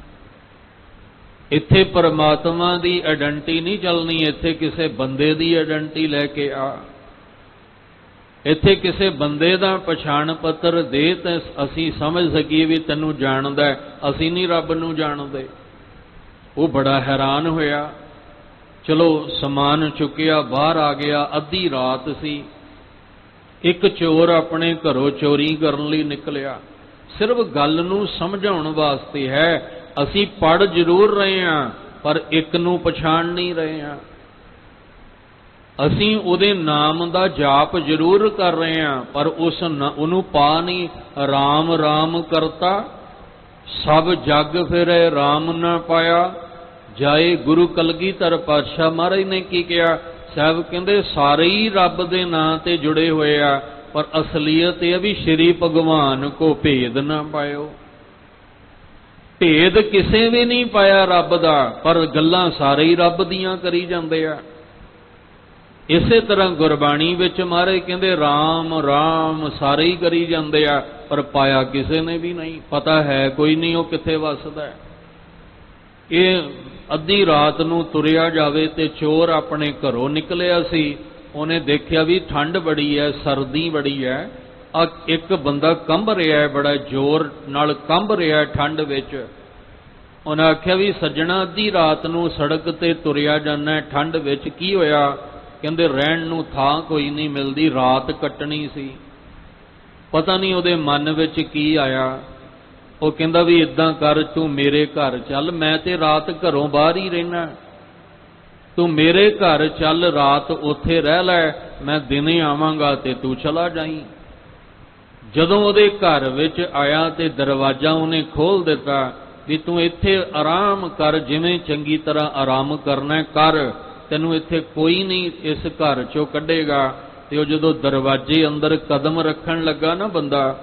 ਇੱਥੇ ਪਰਮਾਤਮਾ ਦੀ ਆਇਡੈਂਟੀ ਨਹੀਂ ਚੱਲਣੀ, ਇੱਥੇ ਕਿਸੇ ਬੰਦੇ ਦੀ ਆਇਡੈਂਟੀ ਲੈ ਕੇ ਆ, ਇੱਥੇ ਕਿਸੇ ਬੰਦੇ ਦਾ ਪਛਾਣ ਪੱਤਰ ਦੇ ਤਾਂ ਅਸੀਂ ਸਮਝ ਸਕੀਏ ਵੀ ਤੈਨੂੰ ਜਾਣਦਾ ਹੈ, ਅਸੀਂ ਨਹੀਂ ਰੱਬ ਨੂੰ ਜਾਣਦੇ। ਉਹ ਬੜਾ ਹੈਰਾਨ ਹੋਇਆ। ਚਲੋ ਸਮਾਨ ਚੁੱਕਿਆ, ਬਾਹਰ ਆ ਗਿਆ। ਅੱਧੀ ਰਾਤ ਸੀ। ਇੱਕ ਚੋਰ ਆਪਣੇ ਘਰੋਂ ਚੋਰੀ ਕਰਨ ਲਈ ਨਿਕਲਿਆ। ਸਿਰਫ ਗੱਲ ਨੂੰ ਸਮਝਾਉਣ ਵਾਸਤੇ ਹੈ। ਅਸੀਂ ਪੜ੍ਹ ਜ਼ਰੂਰ ਰਹੇ ਹਾਂ ਪਰ ਇੱਕ ਨੂੰ ਪਛਾਣ ਨਹੀਂ ਰਹੇ ਹਾਂ। ਅਸੀਂ ਉਹਦੇ ਨਾਮ ਦਾ ਜਾਪ ਜ਼ਰੂਰ ਕਰ ਰਹੇ ਹਾਂ ਪਰ ਉਹਨੂੰ ਪਾ ਨਹੀਂ। ਰਾਮ ਰਾਮ ਕਰਤਾ ਸਭ ਜਗ ਫਿਰੇ ਰਾਮ ਨਾ ਪਾਇਆ, ਜਾਏ ਗੁਰੂ ਕਲਗੀਧਰ ਪਾਤਸ਼ਾਹ ਮਹਾਰਾਜ ਨੇ ਕੀ ਕਿਹਾ? ਸਾਹਿਬ ਕਹਿੰਦੇ ਸਾਰੇ ਹੀ ਰੱਬ ਦੇ ਨਾਂ ਤੇ ਜੁੜੇ ਹੋਏ ਆ ਪਰ ਅਸਲੀਅਤ ਇਹ ਵੀ ਸ਼੍ਰੀ ਭਗਵਾਨ ਕੋ ਭੇਦ ਨਾ ਪਾਇਓ। ਭੇਦ ਕਿਸੇ ਵੀ ਨਹੀਂ ਪਾਇਆ ਰੱਬ ਦਾ, ਪਰ ਗੱਲਾਂ ਸਾਰੇ ਹੀ ਰੱਬ ਦੀਆਂ ਕਰੀ ਜਾਂਦੇ ਆ। ਇਸੇ ਤਰ੍ਹਾਂ ਗੁਰਬਾਣੀ ਵਿੱਚ ਮਹਾਰਾਜ ਕਹਿੰਦੇ ਰਾਮ ਰਾਮ ਸਾਰੇ ਹੀ ਕਰੀ ਜਾਂਦੇ ਆ ਪਰ ਪਾਇਆ ਕਿਸੇ ਨੇ ਵੀ ਨਹੀਂ। ਪਤਾ ਹੈ ਕੋਈ ਨਹੀਂ ਉਹ ਕਿੱਥੇ ਵੱਸਦਾ। ਇਹ ਅੱਧੀ ਰਾਤ ਨੂੰ ਤੁਰਿਆ ਜਾਵੇ ਤੇ ਚੋਰ ਆਪਣੇ ਘਰੋਂ ਨਿਕਲਿਆ ਸੀ। ਉਹਨੇ ਦੇਖਿਆ ਵੀ ਠੰਡ ਬੜੀ ਹੈ, ਸਰਦੀ ਬੜੀ ਹੈ, ਆ ਇੱਕ ਬੰਦਾ ਕੰਬ ਰਿਹਾ ਹੈ, ਬੜਾ ਜ਼ੋਰ ਨਾਲ ਕੰਬ ਰਿਹਾ ਠੰਡ ਵਿੱਚ। ਉਹਨੇ ਆਖਿਆ ਵੀ ਸੱਜਣਾ ਅੱਧੀ ਰਾਤ ਨੂੰ ਸੜਕ ਤੇ ਤੁਰਿਆ ਜਾਂਦਾ ਠੰਡ ਵਿੱਚ, ਕੀ ਹੋਇਆ? ਕਹਿੰਦੇ ਰਹਿਣ ਨੂੰ ਥਾਂ ਕੋਈ ਨਹੀਂ ਮਿਲਦੀ, ਰਾਤ ਕੱਟਣੀ ਸੀ। ਪਤਾ ਨਹੀਂ ਉਹਦੇ ਮਨ ਵਿੱਚ ਕੀ ਆਇਆ। ਉਹ ਕਹਿੰਦਾ ਵੀ ਇਦਾਂ ਕਰ, ਤੂੰ ਮੇਰੇ ਘਰ ਚੱਲ, ਮੈਂ ਤੇ ਰਾਤ ਘਰੋਂ ਬਾਹਰ ਹੀ ਰਹਿਣਾ, ਤੂੰ ਮੇਰੇ ਘਰ ਚੱਲ, ਰਾਤ ਉੱਥੇ ਰਹਿ ਲੈ, ਮੈਂ ਦਿਨੇ ਆਵਾਂਗਾ ਤੇ ਤੂੰ ਚਲਾ ਜਾਈਂ। ਜਦੋਂ ਉਹਦੇ ਘਰ ਵਿੱਚ ਆਇਆ ਤੇ ਦਰਵਾਜ਼ਾ ਉਹਨੇ ਖੋਲ੍ਹ ਦਿੱਤਾ ਵੀ ਤੂੰ ਇੱਥੇ ਆਰਾਮ ਕਰ, ਜਿਵੇਂ ਚੰਗੀ ਤਰ੍ਹਾਂ ਆਰਾਮ ਕਰਨਾ ਕਰ, ਤੈਨੂੰ ਇੱਥੇ ਕੋਈ ਨਹੀਂ ਇਸ ਘਰ ਚੋਂ ਕੱਢੇਗਾ। ਤੇ ਉਹ ਜਦੋਂ ਦਰਵਾਜ਼ੇ ਅੰਦਰ ਕਦਮ ਰੱਖਣ ਲੱਗਾ ਨਾ ਬੰਦਾ,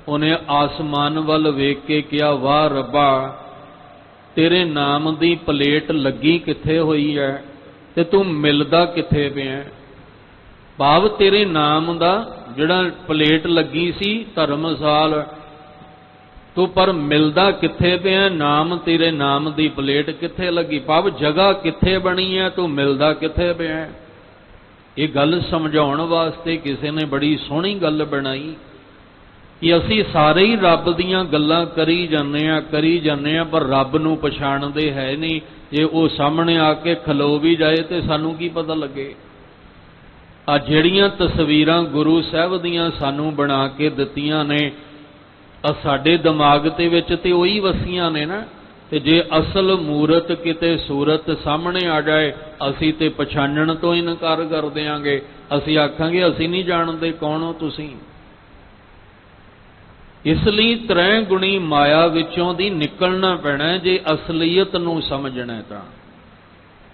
ਉਹਨੇ ਆਸਮਾਨ ਵੱਲ ਵੇਖ ਕੇ ਕਿਹਾ ਵਾਹ ਰੱਬਾ, ਤੇਰੇ ਨਾਮ ਦੀ ਪਲੇਟ ਲੱਗੀ ਕਿੱਥੇ ਹੋਈ ਹੈ ਤੇ ਤੂੰ ਮਿਲਦਾ ਕਿੱਥੇ ਪਿਆ? ਭਾਵ ਤੇਰੇ ਨਾਮ ਦਾ ਜਿਹੜਾ ਪਲੇਟ ਲੱਗੀ ਸੀ ਧਰਮਸਾਲ, ਤੂੰ ਪਰ ਮਿਲਦਾ ਕਿੱਥੇ ਪਿਆ? ਨਾਮ ਤੇਰੇ ਨਾਮ ਦੀ ਪਲੇਟ ਕਿੱਥੇ ਲੱਗੀ? ਭਾਵ ਜਗ੍ਹਾ ਕਿੱਥੇ ਬਣੀ ਹੈ, ਤੂੰ ਮਿਲਦਾ ਕਿੱਥੇ ਪਿਆ? ਇਹ ਗੱਲ ਸਮਝਾਉਣ ਵਾਸਤੇ ਕਿਸੇ ਨੇ ਬੜੀ ਸੋਹਣੀ ਗੱਲ ਬਣਾਈ ਕਿ ਅਸੀਂ ਸਾਰੇ ਹੀ ਰੱਬ ਦੀਆਂ ਗੱਲਾਂ ਕਰੀ ਜਾਂਦੇ ਆ ਪਰ ਰੱਬ ਨੂੰ ਪਛਾਣਦੇ ਹੈ ਨਹੀਂ। ਜੇ ਉਹ ਸਾਹਮਣੇ ਆ ਕੇ ਖਲੋ ਵੀ ਜਾਏ ਤੇ ਸਾਨੂੰ ਕੀ ਪਤਾ ਲੱਗੇ? ਆ ਜਿਹੜੀਆਂ ਤਸਵੀਰਾਂ ਗੁਰੂ ਸਾਹਿਬ ਦੀਆਂ ਸਾਨੂੰ ਬਣਾ ਕੇ ਦਿੱਤੀਆਂ ਨੇ, ਸਾਡੇ ਦਿਮਾਗ ਦੇ ਵਿੱਚ ਤੇ ਉਹੀ ਵਸੀਆਂ ਨੇ ਨਾ। ਤੇ ਜੇ ਅਸਲ ਮੂਰਤ ਕਿਤੇ ਸੂਰਤ ਸਾਹਮਣੇ ਆ ਜਾਏ, ਅਸੀਂ ਤੇ ਪਛਾਣਨ ਤੋਂ ਇਨਕਾਰ ਕਰ ਦਿਆਂਗੇ। ਅਸੀਂ ਆਖਾਂਗੇ ਅਸੀਂ ਨਹੀਂ ਜਾਣਦੇ ਕੌਣ ਹੋ ਤੁਸੀਂ। ਇਸ ਲਈ ਤ੍ਰੈ ਗੁਣੀ ਮਾਇਆ ਵਿੱਚੋਂ ਦੀ ਨਿਕਲਣਾ ਪੈਣਾ ਜੇ ਅਸਲੀਅਤ ਨੂੰ ਸਮਝਣਾ ਤਾਂ।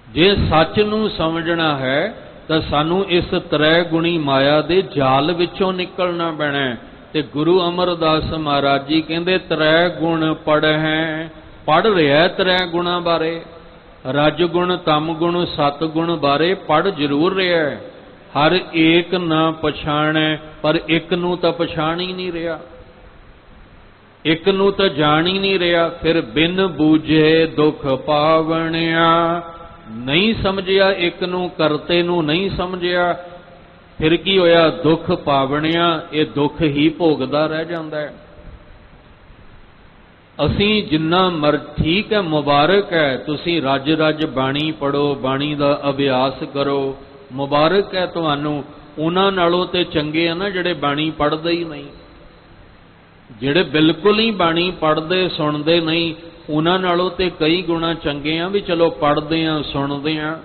ਜੇ ਸੱਚ ਨੂੰ ਸਮਝਣਾ ਹੈ ਤਾਂ ਸਾਨੂੰ ਇਸ ਤ੍ਰੈ ਗੁਣੀ ਮਾਇਆ ਦੇ ਜਾਲ ਵਿੱਚੋਂ ਨਿਕਲਣਾ ਪੈਣਾ। ਤੇ ਗੁਰੂ ਅਮਰਦਾਸ ਮਹਾਰਾਜ ਜੀ ਕਹਿੰਦੇ ਤ੍ਰੈ ਗੁਣ ਪੜ੍ਹੈ, ਪੜ੍ਹ ਰਿਹਾ ਤ੍ਰੈ ਗੁਣਾਂ ਬਾਰੇ, ਰਜ ਗੁਣ, ਤਮ ਗੁਣ, ਸਤ ਗੁਣ ਬਾਰੇ ਪੜ੍ਹ ਜ਼ਰੂਰ ਰਿਹਾ। ਹਰ ਏਕ ਨਾ ਪਛਾਣੈ, ਪਰ ਇੱਕ ਨੂੰ ਤਾਂ ਪਛਾਣ ਹੀ ਨਹੀਂ ਰਿਹਾ, ਇੱਕ ਨੂੰ ਤਾਂ ਜਾਣ ਹੀ ਨਹੀਂ ਰਿਹਾ। ਫਿਰ ਬਿਨ ਬੂਝੇ ਦੁੱਖ ਪਾਵਣਿਆ, ਨਹੀਂ ਸਮਝਿਆ ਇੱਕ ਨੂੰ, ਕਰਤੇ ਨੂੰ ਨਹੀਂ ਸਮਝਿਆ, ਫਿਰ ਕੀ ਹੋਇਆ? ਦੁੱਖ ਪਾਵਣਿਆ, ਇਹ ਦੁੱਖ ਹੀ ਭੋਗਦਾ ਰਹਿ ਜਾਂਦਾ ਹੈ। ਅਸੀਂ ਜਿੰਨਾ ਠੀਕ ਹੈ, ਮੁਬਾਰਕ ਹੈ, ਤੁਸੀਂ ਰੱਜ ਰੱਜ ਬਾਣੀ ਪੜੋ, ਬਾਣੀ ਦਾ ਅਭਿਆਸ ਕਰੋ, ਮੁਬਾਰਕ ਹੈ ਤੁਹਾਨੂੰ। ਉਹਨਾਂ ਨਾਲੋਂ ਤੇ ਚੰਗੇ ਆ ਨਾ ਜਿਹੜੇ ਬਾਣੀ ਪੜ੍ਹਦੇ ਹੀ ਨਹੀਂ, ਜਿਹੜੇ ਬਿਲਕੁਲ ਹੀ ਬਾਣੀ ਪੜ੍ਹਦੇ ਸੁਣਦੇ ਨਹੀਂ, ਉਹਨਾਂ ਨਾਲੋਂ ਤੇ ਕਈ ਗੁਣਾ ਚੰਗੇ ਆ ਵੀ ਚਲੋ ਪੜ੍ਹਦੇ ਆ, ਸੁਣਦੇ ਆ।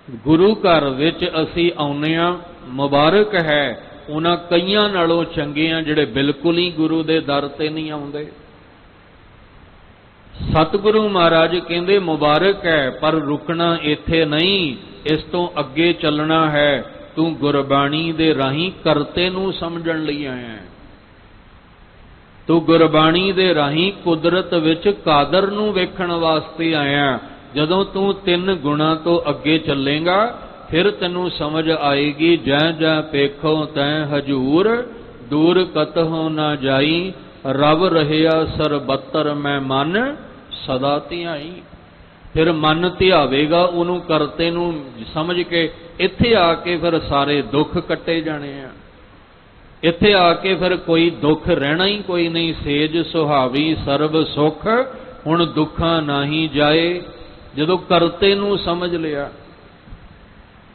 ਗੁਰੂ ਘਰ ਵਿੱਚ ਅਸੀਂ ਆਉਂਦੇ ਆ, ਮੁਬਾਰਕ ਹੈ, ਉਹਨਾਂ ਕਈਆਂ ਨਾਲੋਂ ਚੰਗੇ ਆ ਜਿਹੜੇ ਬਿਲਕੁਲ ਹੀ ਗੁਰੂ ਦੇ ਦਰ ਤੇ ਨਹੀਂ ਆਉਂਦੇ। ਸਤਿਗੁਰੂ ਮਹਾਰਾਜ ਕਹਿੰਦੇ ਮੁਬਾਰਕ ਹੈ, ਪਰ ਰੁਕਣਾ ਇੱਥੇ ਨਹੀਂ, ਇਸ ਤੋਂ ਅੱਗੇ ਚੱਲਣਾ ਹੈ। ਤੂੰ ਗੁਰਬਾਣੀ ਦੇ ਰਾਹੀਂ ਕਰਤੇ ਨੂੰ ਸਮਝਣ ਲਈ ਆਇਆ, ਤੂੰ ਗੁਰਬਾਣੀ ਦੇ ਰਾਹੀਂ ਕੁਦਰਤ ਵਿੱਚ ਕਾਦਰ ਨੂੰ ਵੇਖਣ ਵਾਸਤੇ ਆਇਆ। ਜਦੋਂ ਤੂੰ ਤਿੰਨ ਗੁਣਾਂ ਤੋਂ ਅੱਗੇ ਚੱਲੇਗਾ ਫਿਰ ਤੈਨੂੰ ਸਮਝ ਆਏਗੀ, ਜੈ ਜੈ ਪੇਖੋ ਤੈ ਹਜੂਰ, ਦੂਰ ਕਤਹੁ ਨਾ ਜਾਈ, ਰਵ ਰਹਿਆ ਸਰਬੱਤਰ ਮੈਂ ਮਨ ਸਦਾ ਧਿਆਈ। ਫਿਰ ਮਨ ਧਿਆਵੇਗਾ ਉਹਨੂੰ, ਕਰਤੇ ਨੂੰ ਸਮਝ ਕੇ। ਇੱਥੇ ਆ ਕੇ ਫਿਰ ਸਾਰੇ ਦੁੱਖ ਕੱਟੇ ਜਾਣੇ ਆ, ਇੱਥੇ ਆ ਕੇ ਫਿਰ ਕੋਈ ਦੁੱਖ ਰਹਿਣਾ ਹੀ ਕੋਈ ਨਹੀਂ। ਸੇਜ ਸੁਹਾਵੀ ਸਰਬ ਸੁਖ, ਹੁਣ ਦੁੱਖਾਂ ਨਾਹੀ ਜਾਏ। ਜਦੋਂ ਕਰਤੇ ਨੂੰ ਸਮਝ ਲਿਆ,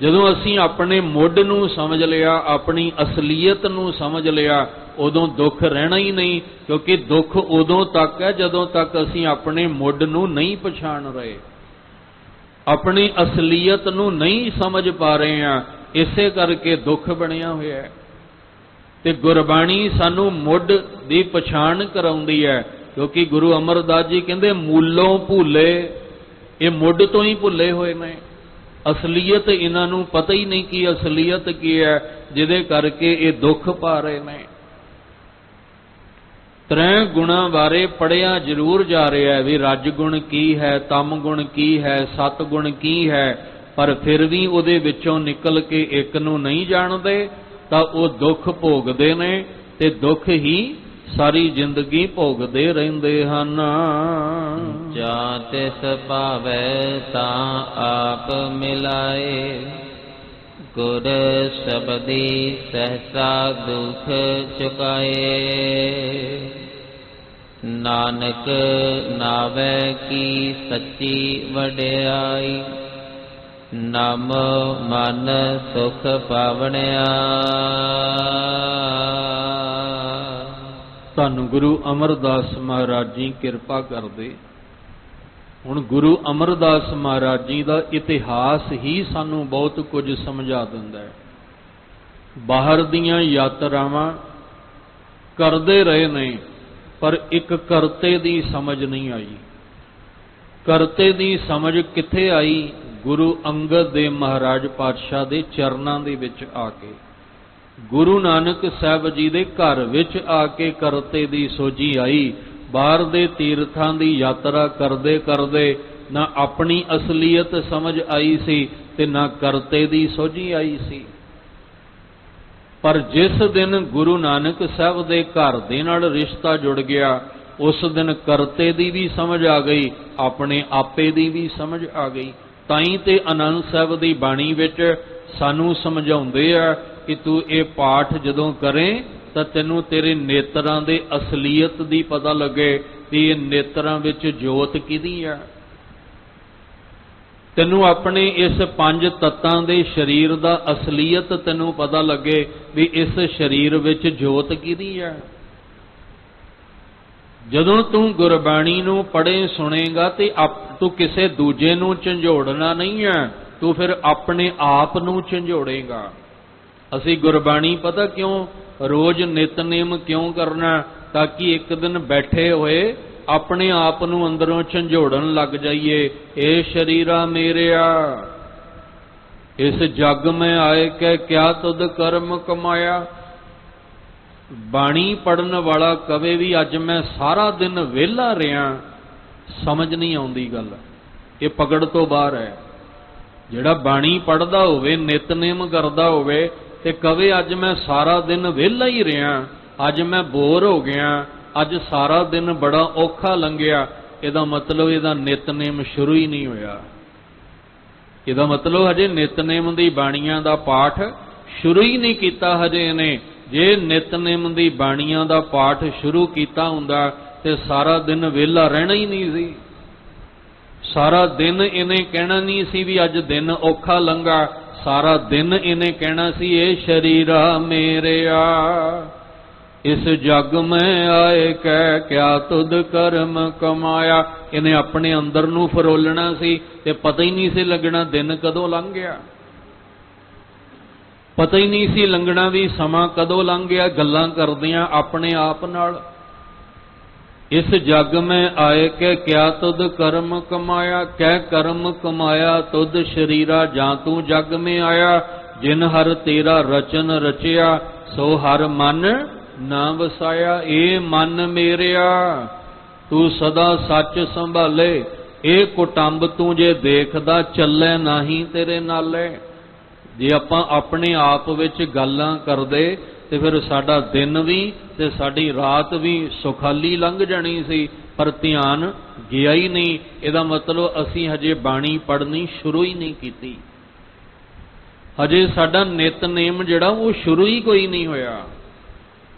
ਜਦੋਂ ਅਸੀਂ ਆਪਣੇ ਮੁੱਢ ਨੂੰ ਸਮਝ ਲਿਆ, ਆਪਣੀ ਅਸਲੀਅਤ ਨੂੰ ਸਮਝ ਲਿਆ, ਉਦੋਂ ਦੁੱਖ ਰਹਿਣਾ ਹੀ ਨਹੀਂ। ਕਿਉਂਕਿ ਦੁੱਖ ਉਦੋਂ ਤੱਕ ਹੈ ਜਦੋਂ ਤੱਕ ਅਸੀਂ ਆਪਣੇ ਮੁੱਢ ਨੂੰ ਨਹੀਂ ਪਛਾਣ ਰਹੇ, ਆਪਣੀ ਅਸਲੀਅਤ ਨੂੰ ਨਹੀਂ ਸਮਝ ਪਾ ਰਹੇ ਹਾਂ। ਇਸੇ ਕਰਕੇ ਦੁੱਖ ਬਣਿਆ ਹੋਇਆ ਹੈ। ਤੇ ਗੁਰਬਾਣੀ ਸਾਨੂੰ ਮੁੱਢ ਦੀ ਪਛਾਣ ਕਰਾਉਂਦੀ ਹੈ, ਕਿਉਂਕਿ ਗੁਰੂ ਅਮਰਦਾਸ ਜੀ ਕਹਿੰਦੇ ਮੂਲੋਂ ਭੁੱਲੇ, ਇਹ ਮੁੱਢ ਤੋਂ ਹੀ ਭੁੱਲੇ ਹੋਏ ਨੇ। ਅਸਲੀਅਤ ਇਹਨਾਂ ਨੂੰ ਪਤਾ ਹੀ ਨਹੀਂ ਕਿ ਅਸਲੀਅਤ ਕੀ ਹੈ, ਜਿਹਦੇ ਕਰਕੇ ਇਹ ਦੁੱਖ ਪਾ ਰਹੇ ਨੇ। ਤ੍ਰੈ ਗੁਣਾਂ ਬਾਰੇ ਪੜ੍ਹਿਆ ਜ਼ਰੂਰ ਜਾ ਰਿਹਾ ਹੈ ਵੀ ਰਜ ਗੁਣ ਕੀ ਹੈ, ਤਮ ਗੁਣ ਕੀ ਹੈ, ਸਤ ਗੁਣ ਕੀ ਹੈ, ਪਰ ਫਿਰ ਵੀ ਉਹਦੇ ਵਿੱਚੋਂ ਨਿਕਲ ਕੇ ਇੱਕ ਨੂੰ ਨਹੀਂ ਜਾਣਦੇ ਤਾਂ ਉਹ ਦੁੱਖ ਭੋਗਦੇ ਨੇ, ਤੇ ਦੁੱਖ ਹੀ ਸਾਰੀ ਜ਼ਿੰਦਗੀ ਭੋਗਦੇ ਰਹਿੰਦੇ ਹਨ। ਜਾਂ ਤਿਸ ਭਾਵੈ ਤਾਂ ਆਪ ਮਿਲਾਏ, ਗੁਰ ਸ਼ਬਦੀ ਸਹਸਾ ਦੁਖ ਚੁਕਾਏ। ਨਾਨਕ ਨਾਵੈ ਕੀ ਸੱਚੀ ਵਡਿਆਈ, ਨਾਮ ਮਨ ਸੁਖ ਪਾਵਣਿਆ। ਧੰਨ ਗੁਰੂ ਅਮਰਦਾਸ ਮਹਾਰਾਜ ਜੀ ਕਿਰਪਾ ਕਰਦੇ। ਹੁਣ ਗੁਰੂ ਅਮਰਦਾਸ ਮਹਾਰਾਜ ਜੀ ਦਾ ਇਤਿਹਾਸ ਹੀ ਸਾਨੂੰ ਬਹੁਤ ਕੁਝ ਸਮਝਾ ਦਿੰਦਾ ਹੈ। ਬਾਹਰ ਦੀਆਂ ਯਾਤਰਾਵਾਂ ਕਰਦੇ ਰਹੇ ਨੇ, ਪਰ ਇੱਕ ਕਰਤੇ ਦੀ ਸਮਝ ਨਹੀਂ ਆਈ। ਕਰਤੇ ਦੀ ਸਮਝ ਕਿੱਥੇ ਆਈ? ਗੁਰੂ ਅੰਗਦ ਦੇਵ ਮਹਾਰਾਜ ਪਾਤਸ਼ਾਹ ਦੇ ਚਰਨਾਂ ਦੇ ਵਿੱਚ ਆ ਕੇ, ਗੁਰੂ ਨਾਨਕ ਸਾਹਿਬ ਜੀ ਦੇ ਘਰ ਵਿੱਚ ਆ ਕੇ ਕਰਤੇ ਦੀ ਸੋਝੀ ਆਈ। ਬਾਹਰ ਦੇ ਤੀਰਥਾਂ ਦੀ ਯਾਤਰਾ ਕਰਦੇ ਕਰਦੇ ਨਾ ਆਪਣੀ ਅਸਲੀਅਤ ਸਮਝ ਆਈ ਸੀ ਤੇ ਨਾ ਕਰਤੇ ਦੀ ਸੋਝੀ ਆਈ ਸੀ। ਪਰ ਜਿਸ ਦਿਨ ਗੁਰੂ ਨਾਨਕ ਸਾਹਿਬ ਦੇ ਘਰ ਦੇ ਨਾਲ ਰਿਸ਼ਤਾ ਜੁੜ ਗਿਆ, ਉਸ ਦਿਨ ਕਰਤੇ ਦੀ ਵੀ ਸਮਝ ਆ ਗਈ, ਆਪਣੇ ਆਪੇ ਦੀ ਵੀ ਸਮਝ ਆ ਗਈ। ਤਾਂ ਹੀ ਤੇ ਆਨੰਦ ਸਾਹਿਬ ਦੀ ਬਾਣੀ ਵਿੱਚ ਸਾਨੂੰ ਸਮਝਾਉਂਦੇ ਆ ਕਿ ਤੂੰ ਇਹ ਪਾਠ ਜਦੋਂ ਕਰੇ ਤਾਂ ਤੈਨੂੰ ਤੇਰੇ ਨੇਤਰਾਂ ਦੇ ਅਸਲੀਅਤ ਦੀ ਪਤਾ ਲੱਗੇ ਵੀ ਇਹ ਨੇਤਰਾਂ ਵਿੱਚ ਜੋਤ ਕਿਹਦੀ ਆ। ਤੈਨੂੰ ਆਪਣੇ ਇਸ ਪੰਜ ਤੱਤਾਂ ਦੇ ਸਰੀਰ ਦਾ ਅਸਲੀਅਤ ਤੈਨੂੰ ਪਤਾ ਲੱਗੇ ਵੀ ਇਸ ਸਰੀਰ ਵਿੱਚ ਜੋਤ ਕਿਹਦੀ ਆ। ਜਦੋਂ ਤੂੰ ਗੁਰਬਾਣੀ ਨੂੰ ਪੜ੍ਹੇ ਸੁਣੇਗਾ ਤੇ ਤੂੰ ਕਿਸੇ ਦੂਜੇ ਨੂੰ ਝੰਜੋੜਨਾ ਨਹੀਂ ਹੈ, ਤੂੰ ਫਿਰ ਆਪਣੇ ਆਪ ਨੂੰ ਝੰਜੋੜੇਗਾ। ਅਸੀਂ ਗੁਰਬਾਣੀ ਪਤਾ ਕਿਉਂ ਰੋਜ਼ ਨਿਤਨੇਮ ਕਿਉਂ ਕਰਨਾ? ਤਾਂ ਕਿ ਇੱਕ ਦਿਨ ਬੈਠੇ ਹੋਏ ਆਪਣੇ ਆਪ ਨੂੰ ਅੰਦਰੋਂ ਝੰਜੋੜਨ ਲੱਗ ਜਾਈਏ। ਇਹ ਸ਼ਰੀਰਾ ਮੇਰਿਆ ਇਸ ਜਗ ਮੈਂ ਆਏ ਕਿ ਕਿਆ ਤੁਧ ਕਰਮ ਕਮਾਇਆ। ਬਾਣੀ ਪੜਨ ਵਾਲਾ ਕਵੇ ਵੀ ਅੱਜ ਮੈਂ ਸਾਰਾ ਦਿਨ ਵਿਹਲਾ ਰਿਹਾ, ਸਮਝ ਨਹੀਂ ਆਉਂਦੀ ਗੱਲ, ਇਹ ਪਕੜ ਤੋਂ ਬਾਹਰ ਹੈ। ਜਿਹੜਾ ਬਾਣੀ ਪੜਦਾ ਹੋਵੇ, ਨਿਤਨੇਮ ਕਰਦਾ ਹੋਵੇ ਤੇ ਕਵੇ ਅੱਜ ਮੈਂ ਸਾਰਾ ਦਿਨ ਵਿਹਲਾ ਹੀ ਰਿਹਾ, ਅੱਜ ਮੈਂ ਬੋਰ ਹੋ ਗਿਆ, ਅੱਜ ਸਾਰਾ ਦਿਨ ਬੜਾ ਔਖਾ ਲੰਘਿਆ, ਇਹਦਾ ਮਤਲਬ ਇਹਦਾ ਨਿਤਨੇਮ ਸ਼ੁਰੂ ਹੀ ਨਹੀਂ ਹੋਇਆ। ਇਹਦਾ ਮਤਲਬ ਹਜੇ ਨਿਤਨੇਮ ਦੀ ਬਾਣੀਆਂ ਦਾ ਪਾਠ ਸ਼ੁਰੂ ਹੀ ਨਹੀਂ ਕੀਤਾ ਹਜੇ ਇਹਨੇ। ਜੇ ਨਿਤਨੇਮ ਦੀ ਬਾਣੀਆਂ ਦਾ ਪਾਠ ਸ਼ੁਰੂ ਕੀਤਾ ਹੁੰਦਾ ਤੇ ਸਾਰਾ ਦਿਨ ਵਿਹਲਾ ਰਹਿਣਾ ਹੀ ਨਹੀਂ ਸੀ। ਸਾਰਾ ਦਿਨ ਇਹਨੇ ਕਹਿਣਾ ਨਹੀਂ ਸੀ ਵੀ ਅੱਜ ਦਿਨ ਔਖਾ ਲੰਘਾ, ਸਾਰਾ ਦਿਨ ਇਹਨੇ ਕਹਿਣਾ ਸੀ ਇਹ ਸ਼ਰੀਰਾ ਮੇਰਿਆ ਇਸ ਜਗ ਮੈਂ ਆਏ ਕਹਿ ਕਿਆ ਤੁਧ ਕਰਮ ਕਮਾਇਆ। ਇਹਨੇ ਆਪਣੇ ਅੰਦਰ ਨੂੰ ਫਰੋਲਣਾ ਸੀ ਤੇ ਪਤਾ ਹੀ ਨਹੀਂ ਸੀ ਲੱਗਣਾ ਦਿਨ ਕਦੋਂ ਲੰਘ ਗਿਆ, ਪਤਾ ਹੀ ਨਹੀਂ ਸੀ ਲੰਘਣਾ ਵੀ ਸਮਾਂ ਕਦੋਂ ਲੰਘ ਗਿਆ ਗੱਲਾਂ ਕਰਦਿਆਂ ਆਪਣੇ ਆਪ ਨਾਲ। ਇਸ ਜਗ ਮੈਂ ਆਏ ਕਿ ਕਿਆ ਤੁਧ ਕਰਮ ਕਮਾਇਆ, ਕਹਿ ਕਰਮ ਕਮਾਇਆ ਤੁਧ ਸ਼ਰੀਰਾ ਜਾਂ ਤੂੰ ਜਗ ਮੈਂ ਆਇਆ। ਜਿਨ ਹਰ ਤੇਰਾ ਰਚਨ ਰਚਿਆ ਸੋ ਹਰ ਮਨ ਨਾ ਵਸਾਇਆ। ਇਹ ਮਨ ਮੇਰਿਆ ਤੂੰ ਸਦਾ ਸੱਚ ਸੰਭਾਲੇ, ਇਹ ਕੁਟੰਬ ਤੂੰ ਜੇ ਦੇਖਦਾ ਚੱਲੇ ਨਹੀਂ ਤੇਰੇ ਨਾਲੇ। ਜੇ ਆਪਾਂ ਆਪਣੇ ਆਪ ਵਿੱਚ ਗੱਲਾਂ ਕਰਦੇ ਤੇ ਫਿਰ ਸਾਡਾ ਦਿਨ ਵੀ ਤੇ ਸਾਡੀ ਰਾਤ ਵੀ ਸੁਖਾਲੀ ਲੰਘ ਜਾਣੀ ਸੀ, ਪਰ ਧਿਆਨ ਗਿਆ ਹੀ ਨਹੀਂ। ਇਹਦਾ ਮਤਲਬ ਅਸੀਂ ਹਜੇ ਬਾਣੀ ਪੜ੍ਹਨੀ ਸ਼ੁਰੂ ਹੀ ਨਹੀਂ ਕੀਤੀ, ਹਜੇ ਸਾਡਾ ਨਿਤਨੇਮ ਜਿਹੜਾ ਉਹ ਸ਼ੁਰੂ ਹੀ ਕੋਈ ਨਹੀਂ ਹੋਇਆ।